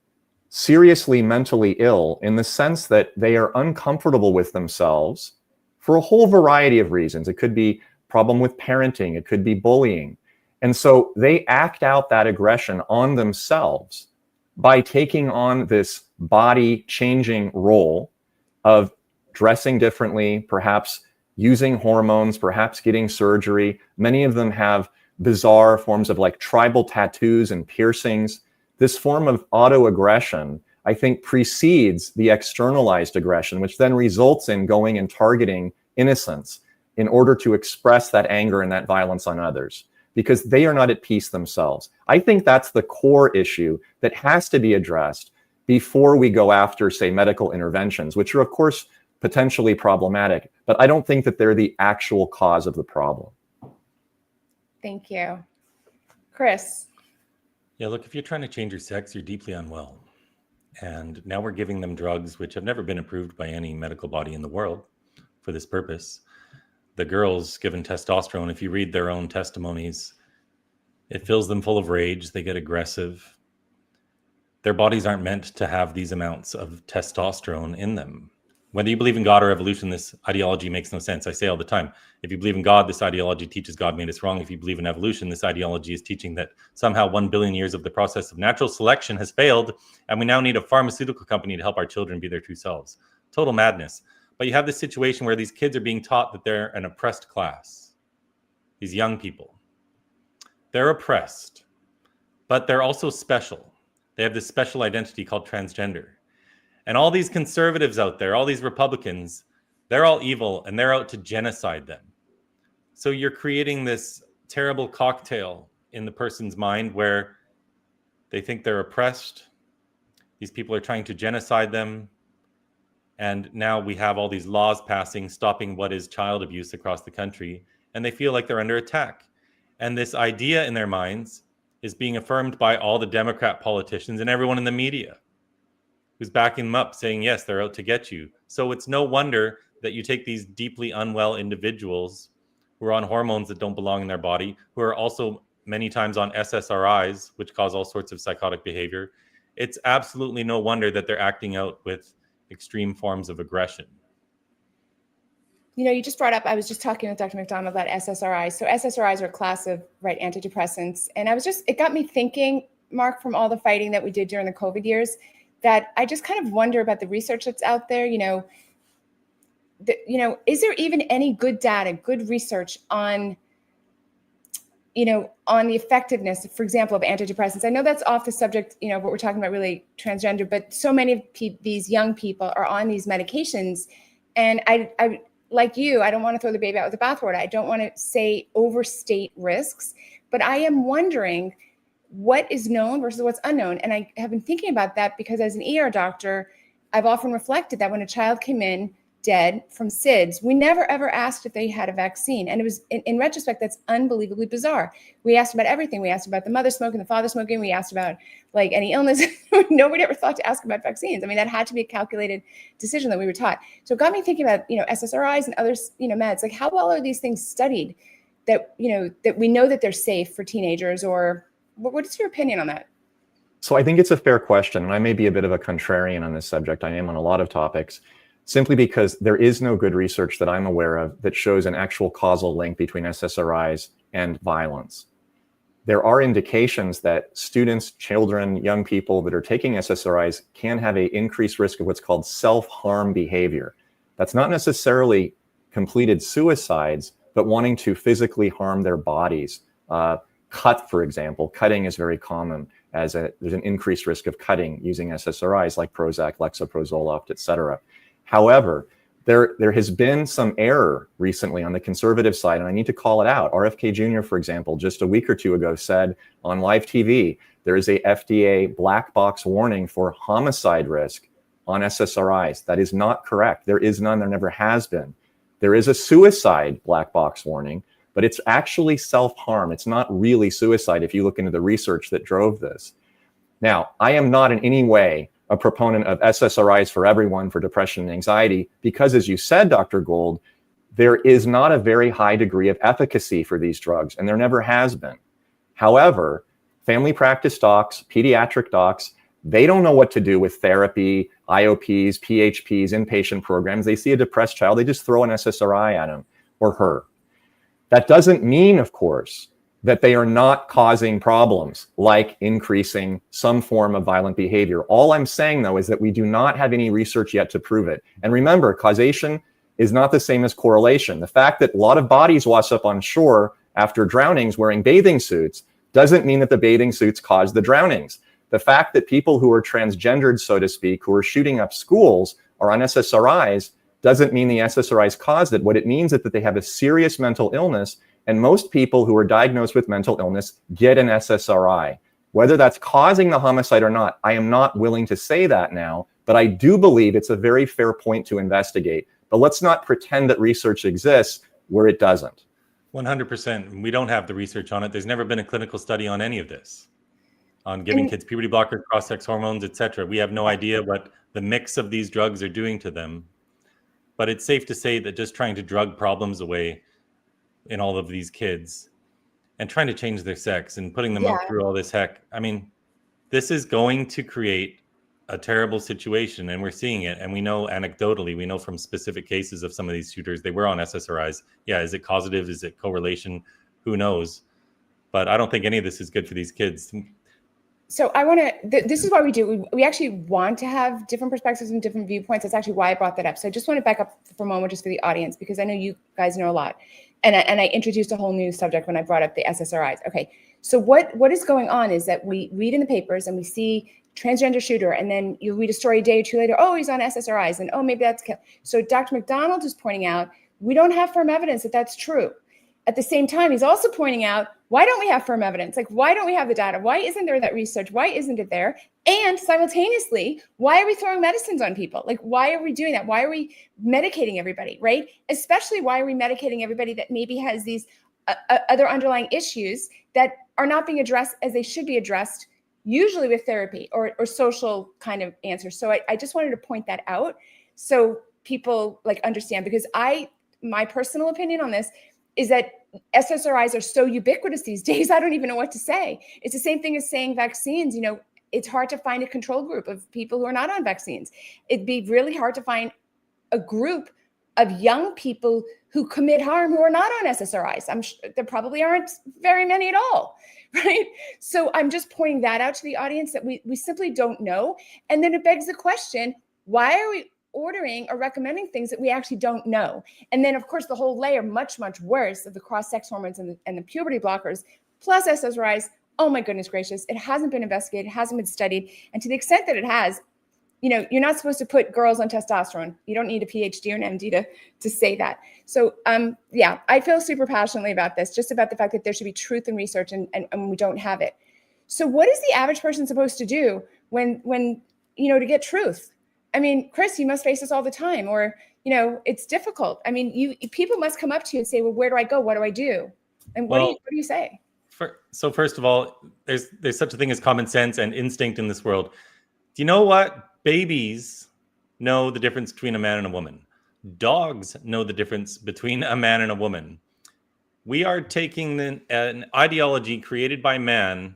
seriously mentally ill in the sense that they are uncomfortable with themselves for a whole variety of reasons. It could be problem with parenting, it could be bullying. And so they act out that aggression on themselves by taking on this body changing role of dressing differently, perhaps using hormones, perhaps getting surgery. Many of them have bizarre forms of like tribal tattoos and piercings. This form of autoaggression, I think, precedes the externalized aggression, which then results in going and targeting innocents in order to express that anger and that violence on others, because they are not at peace themselves. I think that's the core issue that has to be addressed before we go after, say, medical interventions, which are, of course, potentially problematic, but I don't think that they're the actual cause of the problem. Thank you. Chris. Yeah, look, if you're trying to change your sex, you're deeply unwell. And now we're giving them drugs which have never been approved by any medical body in the world for this purpose. The girls given testosterone, if you read their own testimonies, it fills them full of rage. They get aggressive. Their bodies aren't meant to have these amounts of testosterone in them. Whether you believe in God or evolution, this ideology makes no sense. I say all the time, if you believe in God, this ideology teaches God made us wrong. If you believe in evolution, this ideology is teaching that somehow 1 billion years of the process of natural selection has failed, and we now need a pharmaceutical company to help our children be their true selves. Total madness. But you have this situation where these kids are being taught that they're an oppressed class. These young people. They're oppressed, but they're also special. They have this special identity called transgender. And all these conservatives out there, all these Republicans, they're all evil and they're out to genocide them. So you're creating this terrible cocktail in the person's mind where they think they're oppressed. These people are trying to genocide them. And now we have all these laws passing, stopping what is child abuse across the country. And they feel like they're under attack. And this idea in their minds is being affirmed by all the Democrat politicians and everyone in the media who's backing them up, saying, yes, they're out to get you. So it's no wonder that you take these deeply unwell individuals who are on hormones that don't belong in their body, who are also many times on SSRIs, which cause all sorts of psychotic behavior. It's absolutely no wonder that they're acting out with extreme forms of aggression. You know, you just brought up, I was just talking with Dr. McDonald about SSRIs. So SSRIs are a class of antidepressants. And it got me thinking, Mark, from all the fighting that we did during the COVID years, that I just kind of wonder about the research that's out there. Is there even any good data, good research on the effectiveness, for example, of antidepressants? I know that's off the subject, but we're talking about really transgender, but so many of these young people are on these medications. And I like you, I don't want to throw the baby out with the bathwater. I don't want to overstate risks, but I am wondering what is known versus what's unknown. And I have been thinking about that because as an ER doctor, I've often reflected that when a child came in dead from SIDS, we never ever asked if they had a vaccine. And it was, in retrospect, that's unbelievably bizarre. We asked about everything. We asked about the mother smoking, the father smoking. We asked about any illness. Nobody ever thought to ask about vaccines. I mean, that had to be a calculated decision that we were taught. So it got me thinking about, SSRIs and other, meds. Like, how well are these things studied that, that we know that they're safe for teenagers? Or what is your opinion on that? So I think it's a fair question. And I may be a bit of a contrarian on this subject. I am on a lot of topics, simply because there is no good research that I'm aware of that shows an actual causal link between SSRIs and violence. There are indications that students, children, young people that are taking SSRIs can have an increased risk of what's called self-harm behavior. That's not necessarily completed suicides, but wanting to physically harm their bodies. Cut, for example, cutting is very common. There's an increased risk of cutting using SSRIs like Prozac, Lexapro, Zoloft, et cetera. However, there has been some error recently on the conservative side, and I need to call it out. RFK Jr., for example, just a week or two ago said on live TV, there is a FDA black box warning for homicide risk on SSRIs. That is not correct. There is none. There never has been. There is a suicide black box warning, but it's actually self-harm. It's not really suicide if you look into the research that drove this. Now, I am not in any way a proponent of SSRIs for everyone for depression and anxiety, because as you said, Dr. Gold, there is not a very high degree of efficacy for these drugs, and there never has been. However, family practice docs, pediatric docs, they don't know what to do with therapy, IOPs, PHPs, inpatient programs. They see a depressed child, they just throw an SSRI at him or her. That doesn't mean, of course, that they are not causing problems like increasing some form of violent behavior. All I'm saying, though, is that we do not have any research yet to prove it. And remember, causation is not the same as correlation. The fact that a lot of bodies wash up on shore after drownings wearing bathing suits doesn't mean that the bathing suits caused the drownings. The fact that people who are transgendered, so to speak, who are shooting up schools are on SSRIs doesn't mean the SSRIs caused it. What it means is that they have a serious mental illness. And most people who are diagnosed with mental illness get an SSRI. Whether that's causing the homicide or not, I am not willing to say that now, but I do believe it's a very fair point to investigate. But let's not pretend that research exists where it doesn't. 100%. We don't have the research on it. There's never been a clinical study on any of this, on giving kids puberty blockers, cross-sex hormones, etc. We have no idea what the mix of these drugs are doing to them. But it's safe to say that just trying to drug problems away in all of these kids and trying to change their sex and putting them up through all this heck. I mean, this is going to create a terrible situation, and we're seeing it. And we know anecdotally, we know from specific cases of some of these shooters, they were on SSRIs. Yeah, is it causative? Is it correlation? Who knows? But I don't think any of this is good for these kids. So I want to, this is why we actually want to have different perspectives and different viewpoints. That's actually why I brought that up. So I just want to back up for a moment just for the audience, because I know you guys know a lot. And I introduced a whole new subject when I brought up the SSRIs. Okay, so what is going on is that we read in the papers and we see transgender shooter, and then you read a story a day or two later, oh, he's on SSRIs, and oh, maybe that's, so Dr. McDonald is pointing out, we don't have firm evidence that that's true. At the same time, he's also pointing out, why don't we have firm evidence? Like, why don't we have the data? Why isn't there that research? Why isn't it there? And simultaneously, why are we throwing medicines on people? Like, why are we doing that? Why are we medicating everybody, right? Especially, why are we medicating everybody that maybe has these other underlying issues that are not being addressed as they should be addressed, usually with therapy or social kind of answers. So I just wanted to point that out so people like understand, because my personal opinion on this is that SSRIs are so ubiquitous these days, I don't even know what to say. It's the same thing as saying vaccines. You know, it's hard to find a control group of people who are not on vaccines. It'd be really hard to find a group of young people who commit harm who are not on SSRIs. I'm sure there probably aren't very many at all, right? So I'm just pointing that out to the audience that we simply don't know. And then it begs the question, why are we ordering or recommending things that we actually don't know? And then, of course, the whole layer, much, much worse, of the cross-sex hormones and the puberty blockers, plus SSRIs. Oh my goodness gracious, it hasn't been investigated, it hasn't been studied. And to the extent that it has, you know, you're not supposed to put girls on testosterone. You don't need a PhD or an MD to say that. So yeah, I feel super passionately about this, just about the fact that there should be truth in research and we don't have it. So what is the average person supposed to do when you know, to get truth? I mean, Chris, you must face this all the time, or, you know, it's difficult. I mean, people must come up to you and say, well, where do I go? What do I do? And what do you say? So first of all, there's such a thing as common sense and instinct in this world. Do you know what? Babies know the difference between a man and a woman. Dogs know the difference between a man and a woman. We are taking an ideology created by man,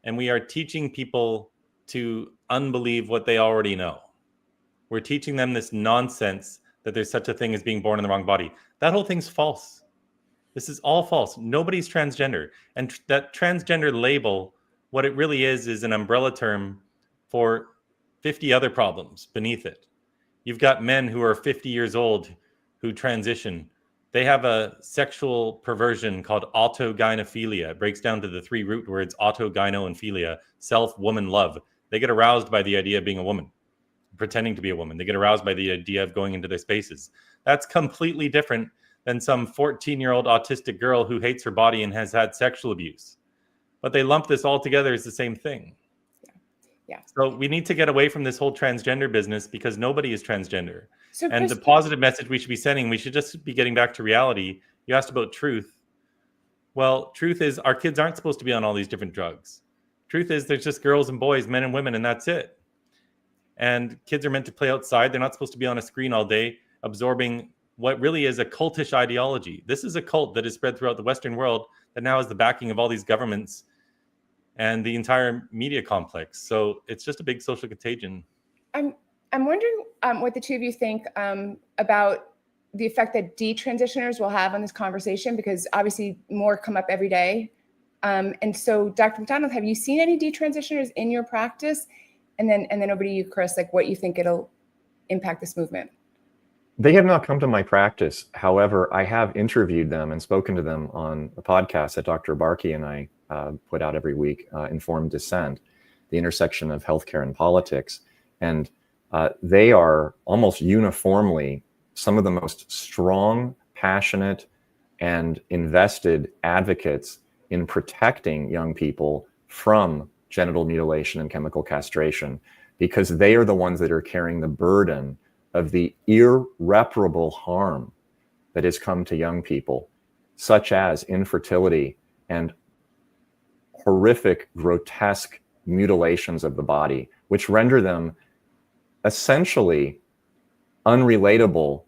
and we are teaching people to unbelieve what they already know. We're teaching them this nonsense that there's such a thing as being born in the wrong body. That whole thing's false. This is all false. Nobody's transgender. And that transgender label, what it really is an umbrella term for 50 other problems beneath it. You've got men who are 50 years old who transition. They have a sexual perversion called autogynephilia. It breaks down to the three root words, auto, gyno, and philia, self, woman, love. They get aroused by the idea of being a woman, pretending to be a woman. They get aroused by the idea of going into their spaces. That's completely different than some 14-year-old autistic girl who hates her body and has had sexual abuse. But they lump this all together as the same thing. Yeah. So we need to get away from this whole transgender business, because nobody is transgender. So and the positive message we should be sending, we should just be getting back to reality. You asked about truth. Well, truth is our kids aren't supposed to be on all these different drugs. Truth is there's just girls and boys, men and women, and that's it. And kids are meant to play outside. They're not supposed to be on a screen all day absorbing what really is a cultish ideology. This is a cult that is spread throughout the Western world that now has the backing of all these governments and the entire media complex. So it's just a big social contagion. I'm wondering what the two of you think about the effect that detransitioners will have on this conversation, because obviously more come up every day. And so, Dr. McDonald, have you seen any detransitioners in your practice? And then over to you, Chris, like what you think it'll impact this movement. They have not come to my practice. However, I have interviewed them and spoken to them on a podcast that Dr. Barkey and I put out every week, Informed Dissent, the intersection of healthcare and politics. And they are almost uniformly some of the most strong, passionate, and invested advocates in protecting young people from genital mutilation and chemical castration, because they are the ones that are carrying the burden of the irreparable harm that has come to young people, such as infertility and horrific, grotesque mutilations of the body, which render them essentially unrelatable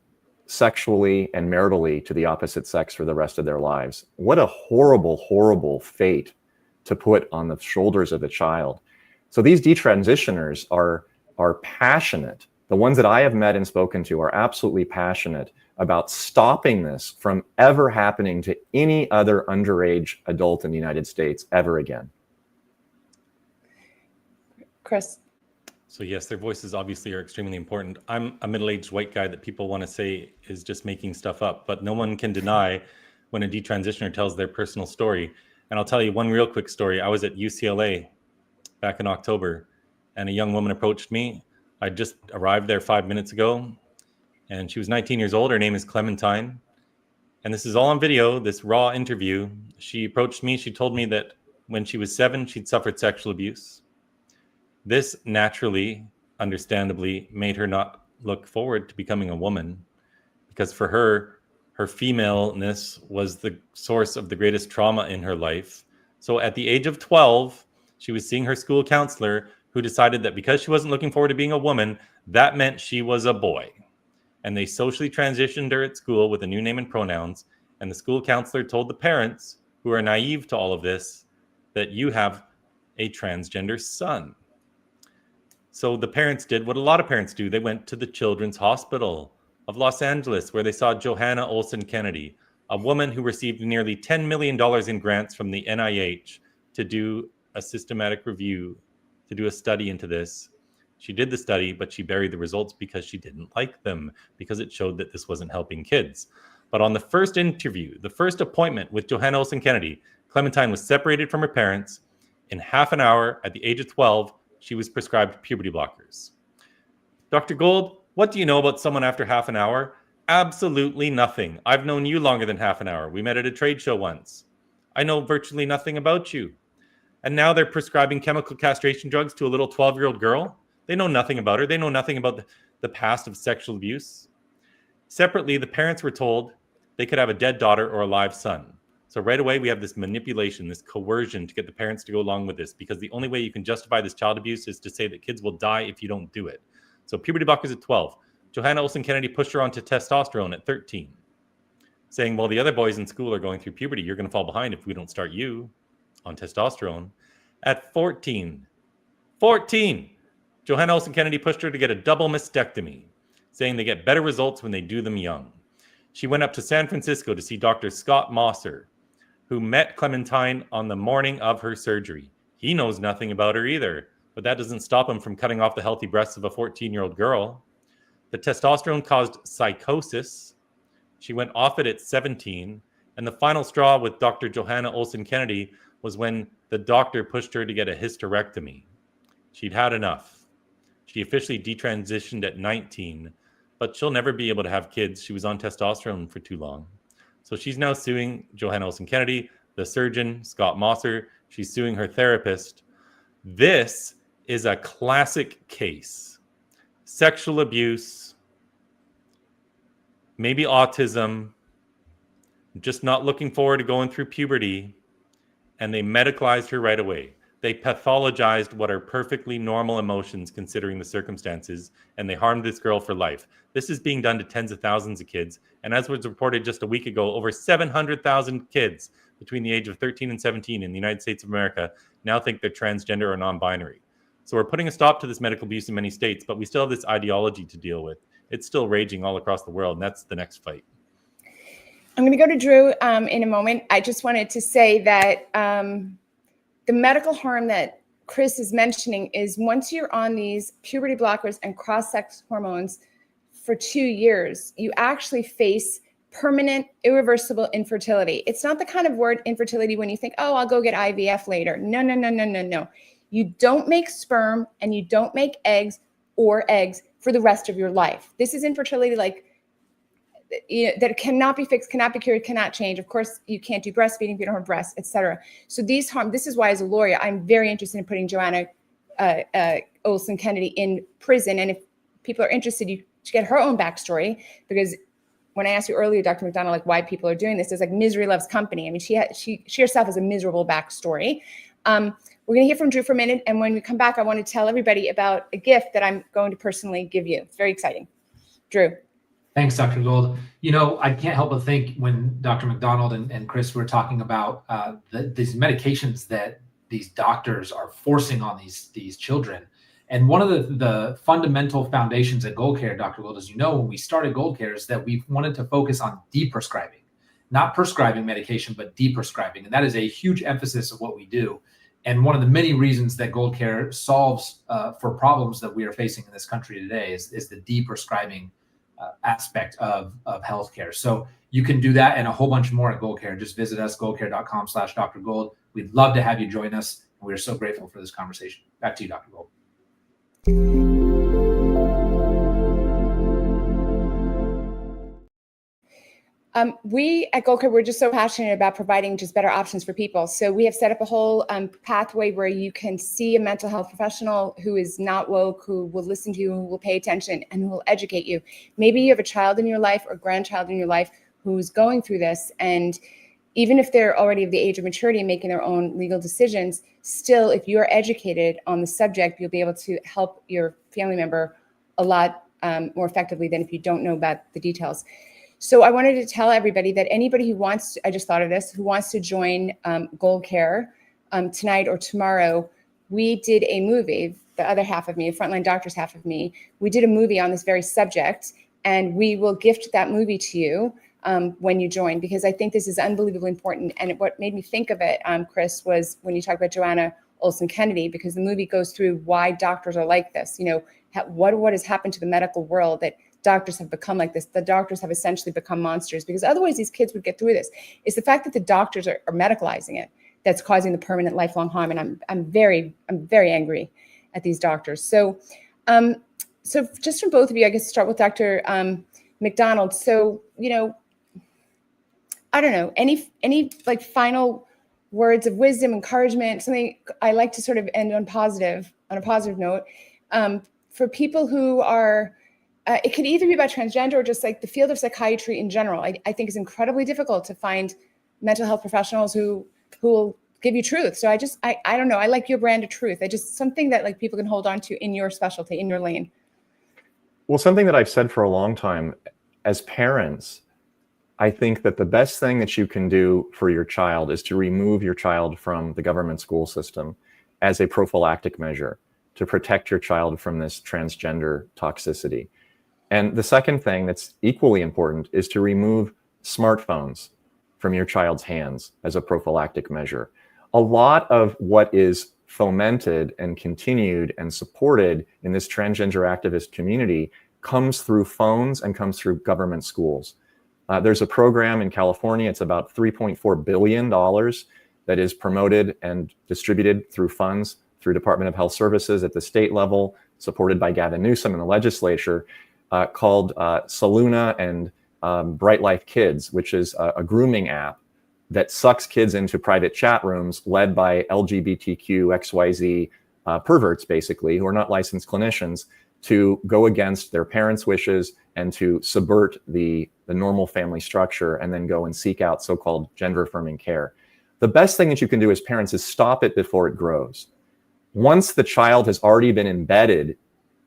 sexually and maritally to the opposite sex for the rest of their lives. What a horrible, horrible fate to put on the shoulders of a child. So these detransitioners are passionate. The ones that I have met and spoken to are absolutely passionate about stopping this from ever happening to any other underage adult in the United States ever again. Chris. So yes, their voices obviously are extremely important. I'm a middle-aged white guy that people want to say is just making stuff up, but no one can deny when a detransitioner tells their personal story. And I'll tell you one real quick story. I was at UCLA back in October, and a young woman approached me. I just arrived there 5 minutes ago, and she was 19 years old. Her name is Clementine. And this is all on video, this raw interview. She approached me. She told me that when she was 7, she'd suffered sexual abuse. This naturally, understandably, made her not look forward to becoming a woman, because for her, her femaleness was the source of the greatest trauma in her life. So at the age of 12, she was seeing her school counselor, who decided that because she wasn't looking forward to being a woman, that meant she was a boy. And they socially transitioned her at school with a new name and pronouns. And the school counselor told the parents, who are naive to all of this, that you have a transgender son. So the parents did what a lot of parents do. They went to the Children's Hospital of Los Angeles, where they saw Johanna Olsen Kennedy, a woman who received nearly $10 million in grants from the NIH to do a systematic review, to do a study into this. She did the study, but she buried the results because she didn't like them, because it showed that this wasn't helping kids. But on the first interview, the first appointment with Johanna Olsen Kennedy, Clementine was separated from her parents. In half an hour, at the age of 12, she was prescribed puberty blockers. Dr. Gold, what do you know about someone after half an hour? Absolutely nothing. I've known you longer than half an hour. We met at a trade show once. I know virtually nothing about you. And now they're prescribing chemical castration drugs to a little 12-year-old girl. They know nothing about her. They know nothing about the past of sexual abuse. Separately, the parents were told they could have a dead daughter or a live son. So right away, we have this manipulation, this coercion to get the parents to go along with this, because the only way you can justify this child abuse is to say that kids will die if you don't do it. So puberty blockers at 12. Johanna Olsen Kennedy pushed her onto testosterone at 13, saying, well, the other boys in school are going through puberty. You're going to fall behind if we don't start you on testosterone. At 14, Johanna Olsen Kennedy pushed her to get a double mastectomy, saying they get better results when they do them young. She went up to San Francisco to see Dr. Scott Mosser, who met Clementine on the morning of her surgery. He knows nothing about her either, but that doesn't stop him from cutting off the healthy breasts of a 14-year-old girl. The testosterone caused psychosis. She went off it at 17. And the final straw with Dr. Johanna Olsen Kennedy was when the doctor pushed her to get a hysterectomy. She'd had enough. She officially detransitioned at 19, but she'll never be able to have kids. She was on testosterone for too long. So she's now suing Johanna Olsen Kennedy, the surgeon, Scott Mosser. She's suing her therapist. This is a classic case. Sexual abuse, maybe autism, just not looking forward to going through puberty, and they medicalized her right away. They pathologized what are perfectly normal emotions considering the circumstances, and they harmed this girl for life. This is being done to tens of thousands of kids, and as was reported just a week ago, over 700,000 kids between the age of 13 and 17 in the United States of America now think they're transgender or non-binary. So we're putting a stop to this medical abuse in many states, but we still have this ideology to deal with. It's still raging all across the world, and that's the next fight. I'm going to go to Drew in a moment. I just wanted to say that the medical harm that Chris is mentioning is once you're on these puberty blockers and cross-sex hormones for 2 years, you actually face permanent, irreversible infertility. It's not the kind of word infertility when you think, oh, I'll go get IVF later. No. You don't make sperm and you don't make eggs for the rest of your life. This is infertility that cannot be fixed, cannot be cured, cannot change. Of course, you can't do breastfeeding if you don't have breasts, etc. So this is why as a lawyer, I'm very interested in putting Johanna Olsen Kennedy in prison. And if people are interested, you should get her own backstory, because when I asked you earlier, Dr. McDonald, like why people are doing this, it's like misery loves company. I mean, she herself has a miserable backstory. We're going to hear from Drew for a minute. And when we come back, I want to tell everybody about a gift that I'm going to personally give you. It's very exciting. Drew. Thanks, Dr. Gold. You know, I can't help but think when Dr. McDonald and Chris were talking about these medications that these doctors are forcing on these children. And one of the fundamental foundations at GoldCare, Dr. Gold, as you know, when we started GoldCare, is that we wanted to focus on deprescribing, not prescribing medication, but deprescribing. And that is a huge emphasis of what we do. And one of the many reasons that GoldCare solves for problems that we are facing in this country today is the deprescribing aspect of healthcare. So you can do that and a whole bunch more at GoldCare. Just visit us, goldcare.com/Dr. Gold. We'd love to have you join us. And we're so grateful for this conversation. Back to you, Dr. Gold. We at GoldCare, we're just so passionate about providing just better options for people. So we have set up a whole pathway where you can see a mental health professional who is not woke, who will listen to you, who will pay attention, and who will educate you. Maybe you have a child in your life or grandchild in your life who's going through this, and even if they're already of the age of maturity and making their own legal decisions, still, if you're educated on the subject, you'll be able to help your family member a lot more effectively than if you don't know about the details. So I wanted to tell everybody that anybody who wants to, I just thought of this, who wants to join GoldCare tonight or tomorrow, we did a movie, the other half of me, the frontline doctor's half of me, we did a movie on this very subject, and we will gift that movie to you when you join, because I think this is unbelievably important. And what made me think of it, Chris, was when you talk about Joanna Olson Kennedy, because the movie goes through why doctors are like this. You know, what has happened to the medical world that doctors have become like this. The doctors have essentially become monsters, because otherwise these kids would get through this. It's the fact that the doctors are medicalizing it that's causing the permanent lifelong harm. And I'm very angry at these doctors. So just from both of you, I guess start with Dr. McDonald. So, you know, I don't know, any like final words of wisdom, encouragement, something I like to sort of end on a positive note, for people who are, it could either be about transgender or just like the field of psychiatry in general. I think it's incredibly difficult to find mental health professionals who will give you truth. So I don't know. I like your brand of truth. Something that like people can hold on to in your specialty, in your lane. Well, something that I've said for a long time, as parents, I think that the best thing that you can do for your child is to remove your child from the government school system as a prophylactic measure to protect your child from this transgender toxicity. And the second thing that's equally important is to remove smartphones from your child's hands as a prophylactic measure. A lot of what is fomented and continued and supported in this transgender activist community comes through phones and comes through government schools. There's a program in California, it's about $3.4 billion that is promoted and distributed through funds through Department of Health Services at the state level, supported by Gavin Newsom in the legislature, called Saluna and Bright Life Kids, which is a grooming app that sucks kids into private chat rooms led by LGBTQ XYZ perverts, basically, who are not licensed clinicians, to go against their parents' wishes and to subvert the normal family structure and then go and seek out so-called gender-affirming care. The best thing that you can do as parents is stop it before it grows. Once the child has already been embedded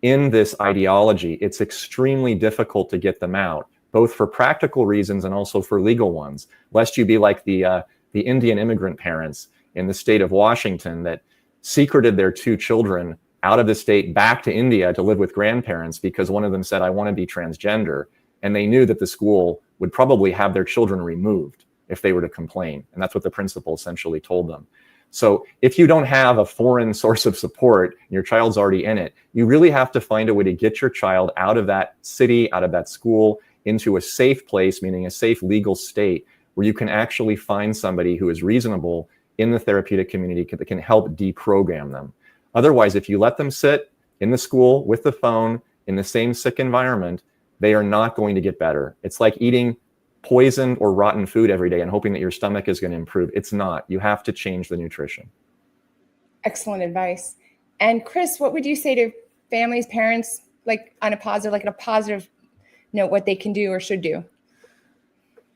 in this ideology, it's extremely difficult to get them out, both for practical reasons and also for legal ones, lest you be like the Indian immigrant parents in the state of Washington that secreted their 2 children out of the state back to India to live with grandparents because one of them said, I want to be transgender. And they knew that the school would probably have their children removed if they were to complain. And that's what the principal essentially told them. So if you don't have a foreign source of support, your child's already in it, you really have to find a way to get your child out of that city, out of that school, into a safe place, meaning a safe legal state where you can actually find somebody who is reasonable in the therapeutic community that can help deprogram them. Otherwise, if you let them sit in the school with the phone in the same sick environment, they are not going to get better. It's like eating poisoned or rotten food every day and hoping that your stomach is going to improve. It's not. You have to change the nutrition. Excellent advice. And Chris, what would you say to families, parents, like on a positive note, what they can do or should do?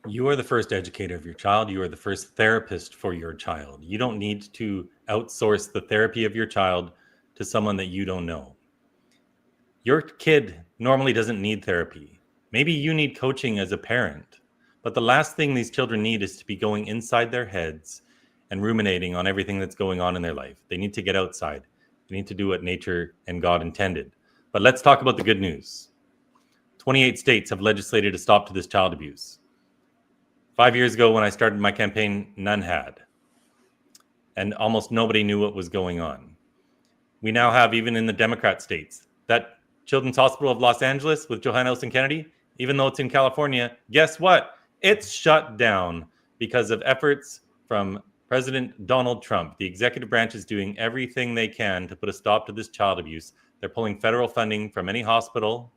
You are the first educator of your child. You are the first therapist for your child. You don't need to outsource the therapy of your child to someone that you don't know. Your kid normally doesn't need therapy. Maybe you need coaching as a parent, but the last thing these children need is to be going inside their heads and ruminating on everything that's going on in their life. They need to get outside. They need to do what nature and God intended. But let's talk about the good news. 28 states have legislated a stop to this child abuse. 5 years ago when I started my campaign, none had. And almost nobody knew what was going on. We now have, even in the Democrat states, that Children's Hospital of Los Angeles with Johanna Olsen Kennedy, even though it's in California, guess what? It's shut down because of efforts from President Donald Trump. The executive branch is doing everything they can to put a stop to this child abuse. They're pulling federal funding from any hospital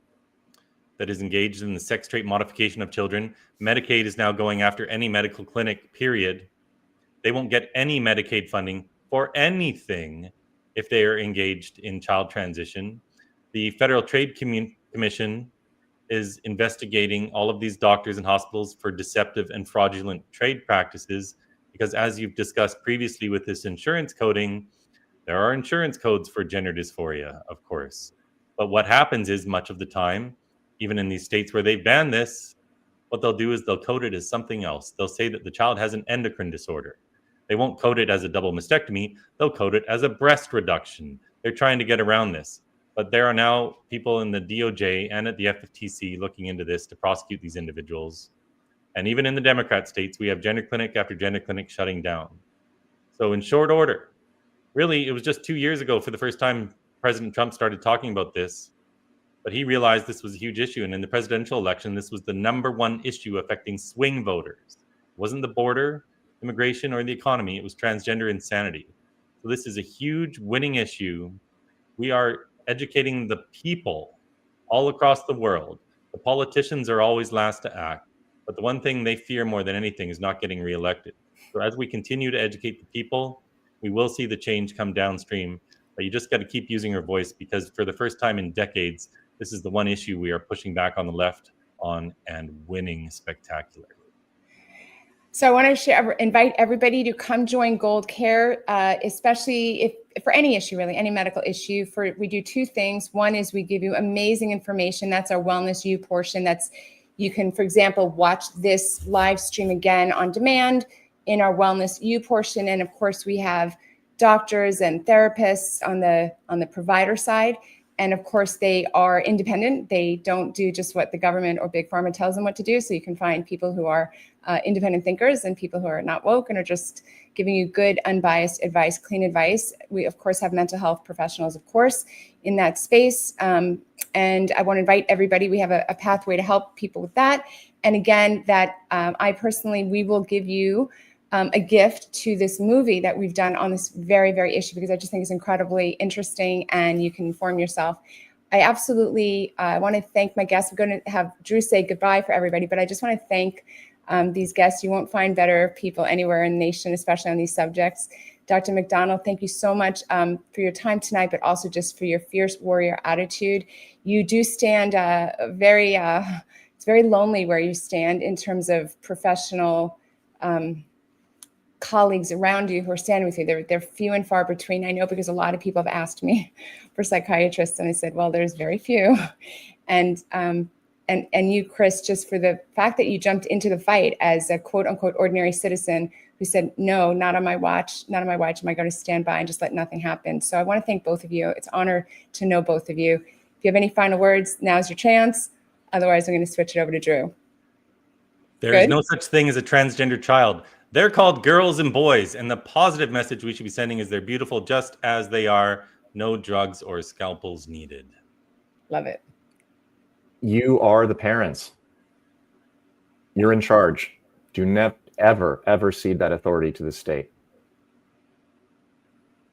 that is engaged in the sex trait modification of children. Medicaid is now going after any medical clinic, period. They won't get any Medicaid funding for anything if they are engaged in child transition. The Federal Trade Commission is investigating all of these doctors and hospitals for deceptive and fraudulent trade practices, because as you've discussed previously with this insurance coding, there are insurance codes for gender dysphoria, of course. But what happens is, much of the time, even in these states where they've banned this, what they'll do is they'll code it as something else. They'll say that the child has an endocrine disorder. They won't code it as a double mastectomy. They'll code it as a breast reduction. They're trying to get around this. But there are now people in the DOJ and at the FTC looking into this to prosecute these individuals. And even in the Democrat states, we have gender clinic after gender clinic shutting down. So in short order, really, it was just 2 years ago for the first time President Trump started talking about this. But he realized this was a huge issue. And in the presidential election, this was the #1 issue affecting swing voters. It wasn't the border, immigration, or the economy. It was transgender insanity. So this is a huge winning issue. We are educating the people all across the world. The politicians are always last to act. But the one thing they fear more than anything is not getting reelected. So as we continue to educate the people, we will see the change come downstream. But you just got to keep using your voice, because for the first time in decades, this is the one issue we are pushing back on the left on and winning spectacularly. So I want to invite everybody to come join GoldCare, especially if for any issue, really, any medical issue. We do two things. One is we give you amazing information. That's our Wellness U portion. You can, for example, watch this live stream again on demand in our Wellness U portion. And of course, we have doctors and therapists on the provider side. And of course, they are independent. They don't do just what the government or big pharma tells them what to do. So you can find people who are independent thinkers and people who are not woke and are just giving you good, unbiased advice, clean advice. We, of course, have mental health professionals, of course, in that space. And I want to invite everybody. We have a pathway to help people with that. And again, we will give you a gift to this movie that we've done on this very, very issue, because I just think it's incredibly interesting and you can inform yourself. I absolutely want to thank my guests. I'm going to have Drew say goodbye for everybody, but I just want to thank these guests. You won't find better people anywhere in the nation, especially on these subjects. Dr. McDonald, thank you so much for your time tonight, but also just for your fierce warrior attitude. You do stand it's very lonely where you stand in terms of professional colleagues around you who are standing with you. They're few and far between. I know, because a lot of people have asked me for psychiatrists, and I said, well, there's very few. And you, Chris, just for the fact that you jumped into the fight as a quote unquote ordinary citizen who said, no, not on my watch, am I going to stand by and just let nothing happen? So I want to thank both of you. It's an honor to know both of you. If you have any final words, now's your chance. Otherwise, I'm going to switch it over to Drew. There is no such thing as a transgender child. They're called girls and boys, and the positive message we should be sending is they're beautiful just as they are. No drugs or scalpels needed. Love it. You are the parents. You're in charge. Do not ever cede that authority to the state.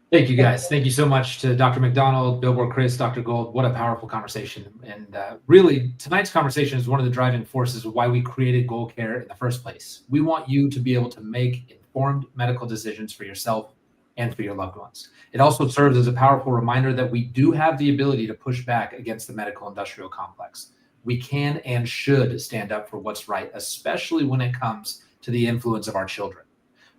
Thank you, guys. Thank you so much to Dr. McDonald, Billboard Chris, Dr. Gold. What a powerful conversation. And really, tonight's conversation is one of the driving forces of why we created GoldCare in the first place. We want you to be able to make informed medical decisions for yourself and for your loved ones. It also serves as a powerful reminder that we do have the ability to push back against the medical industrial complex. We can and should stand up for what's right, especially when it comes to the influence of our children.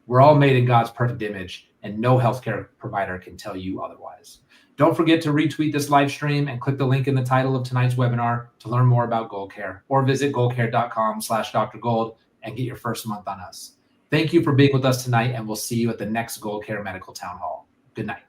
We're all made in God's perfect image, and no healthcare provider can tell you otherwise. Don't forget to retweet this live stream and click the link in the title of tonight's webinar to learn more about GoldCare, or visit goldcare.com/drgold and get your first month on us. Thank you for being with us tonight, and we'll see you at the next GoldCare Medical Town Hall. Good night.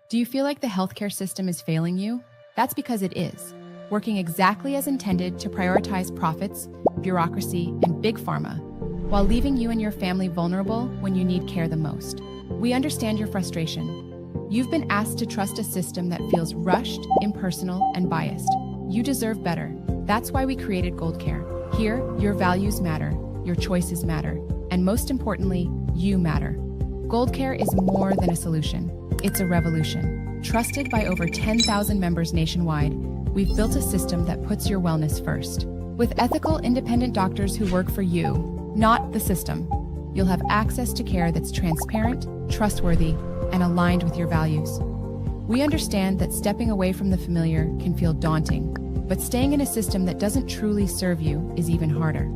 Do you feel like the healthcare system is failing you? That's because it is, working exactly as intended to prioritize profits, bureaucracy, and big pharma, while leaving you and your family vulnerable when you need care the most. We understand your frustration. You've been asked to trust a system that feels rushed, impersonal, and biased. You deserve better. That's why we created GoldCare. Here, your values matter, your choices matter, and most importantly, you matter. GoldCare is more than a solution. It's a revolution. Trusted by over 10,000 members nationwide, we've built a system that puts your wellness first. With ethical, independent doctors who work for you, not the system, you'll have access to care that's transparent, trustworthy, and aligned with your values. We understand that stepping away from the familiar can feel daunting, but staying in a system that doesn't truly serve you is even harder.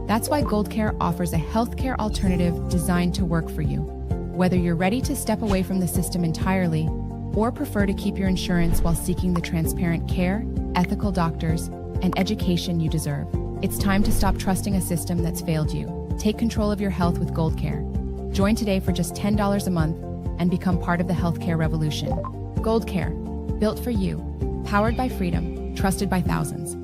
That's why GoldCare offers a healthcare alternative designed to work for you. Whether you're ready to step away from the system entirely or prefer to keep your insurance while seeking the transparent care, ethical doctors, and education you deserve, it's time to stop trusting a system that's failed you. Take control of your health with GoldCare. Join today for just $10 a month and become part of the healthcare revolution. GoldCare, built for you, powered by freedom, trusted by thousands.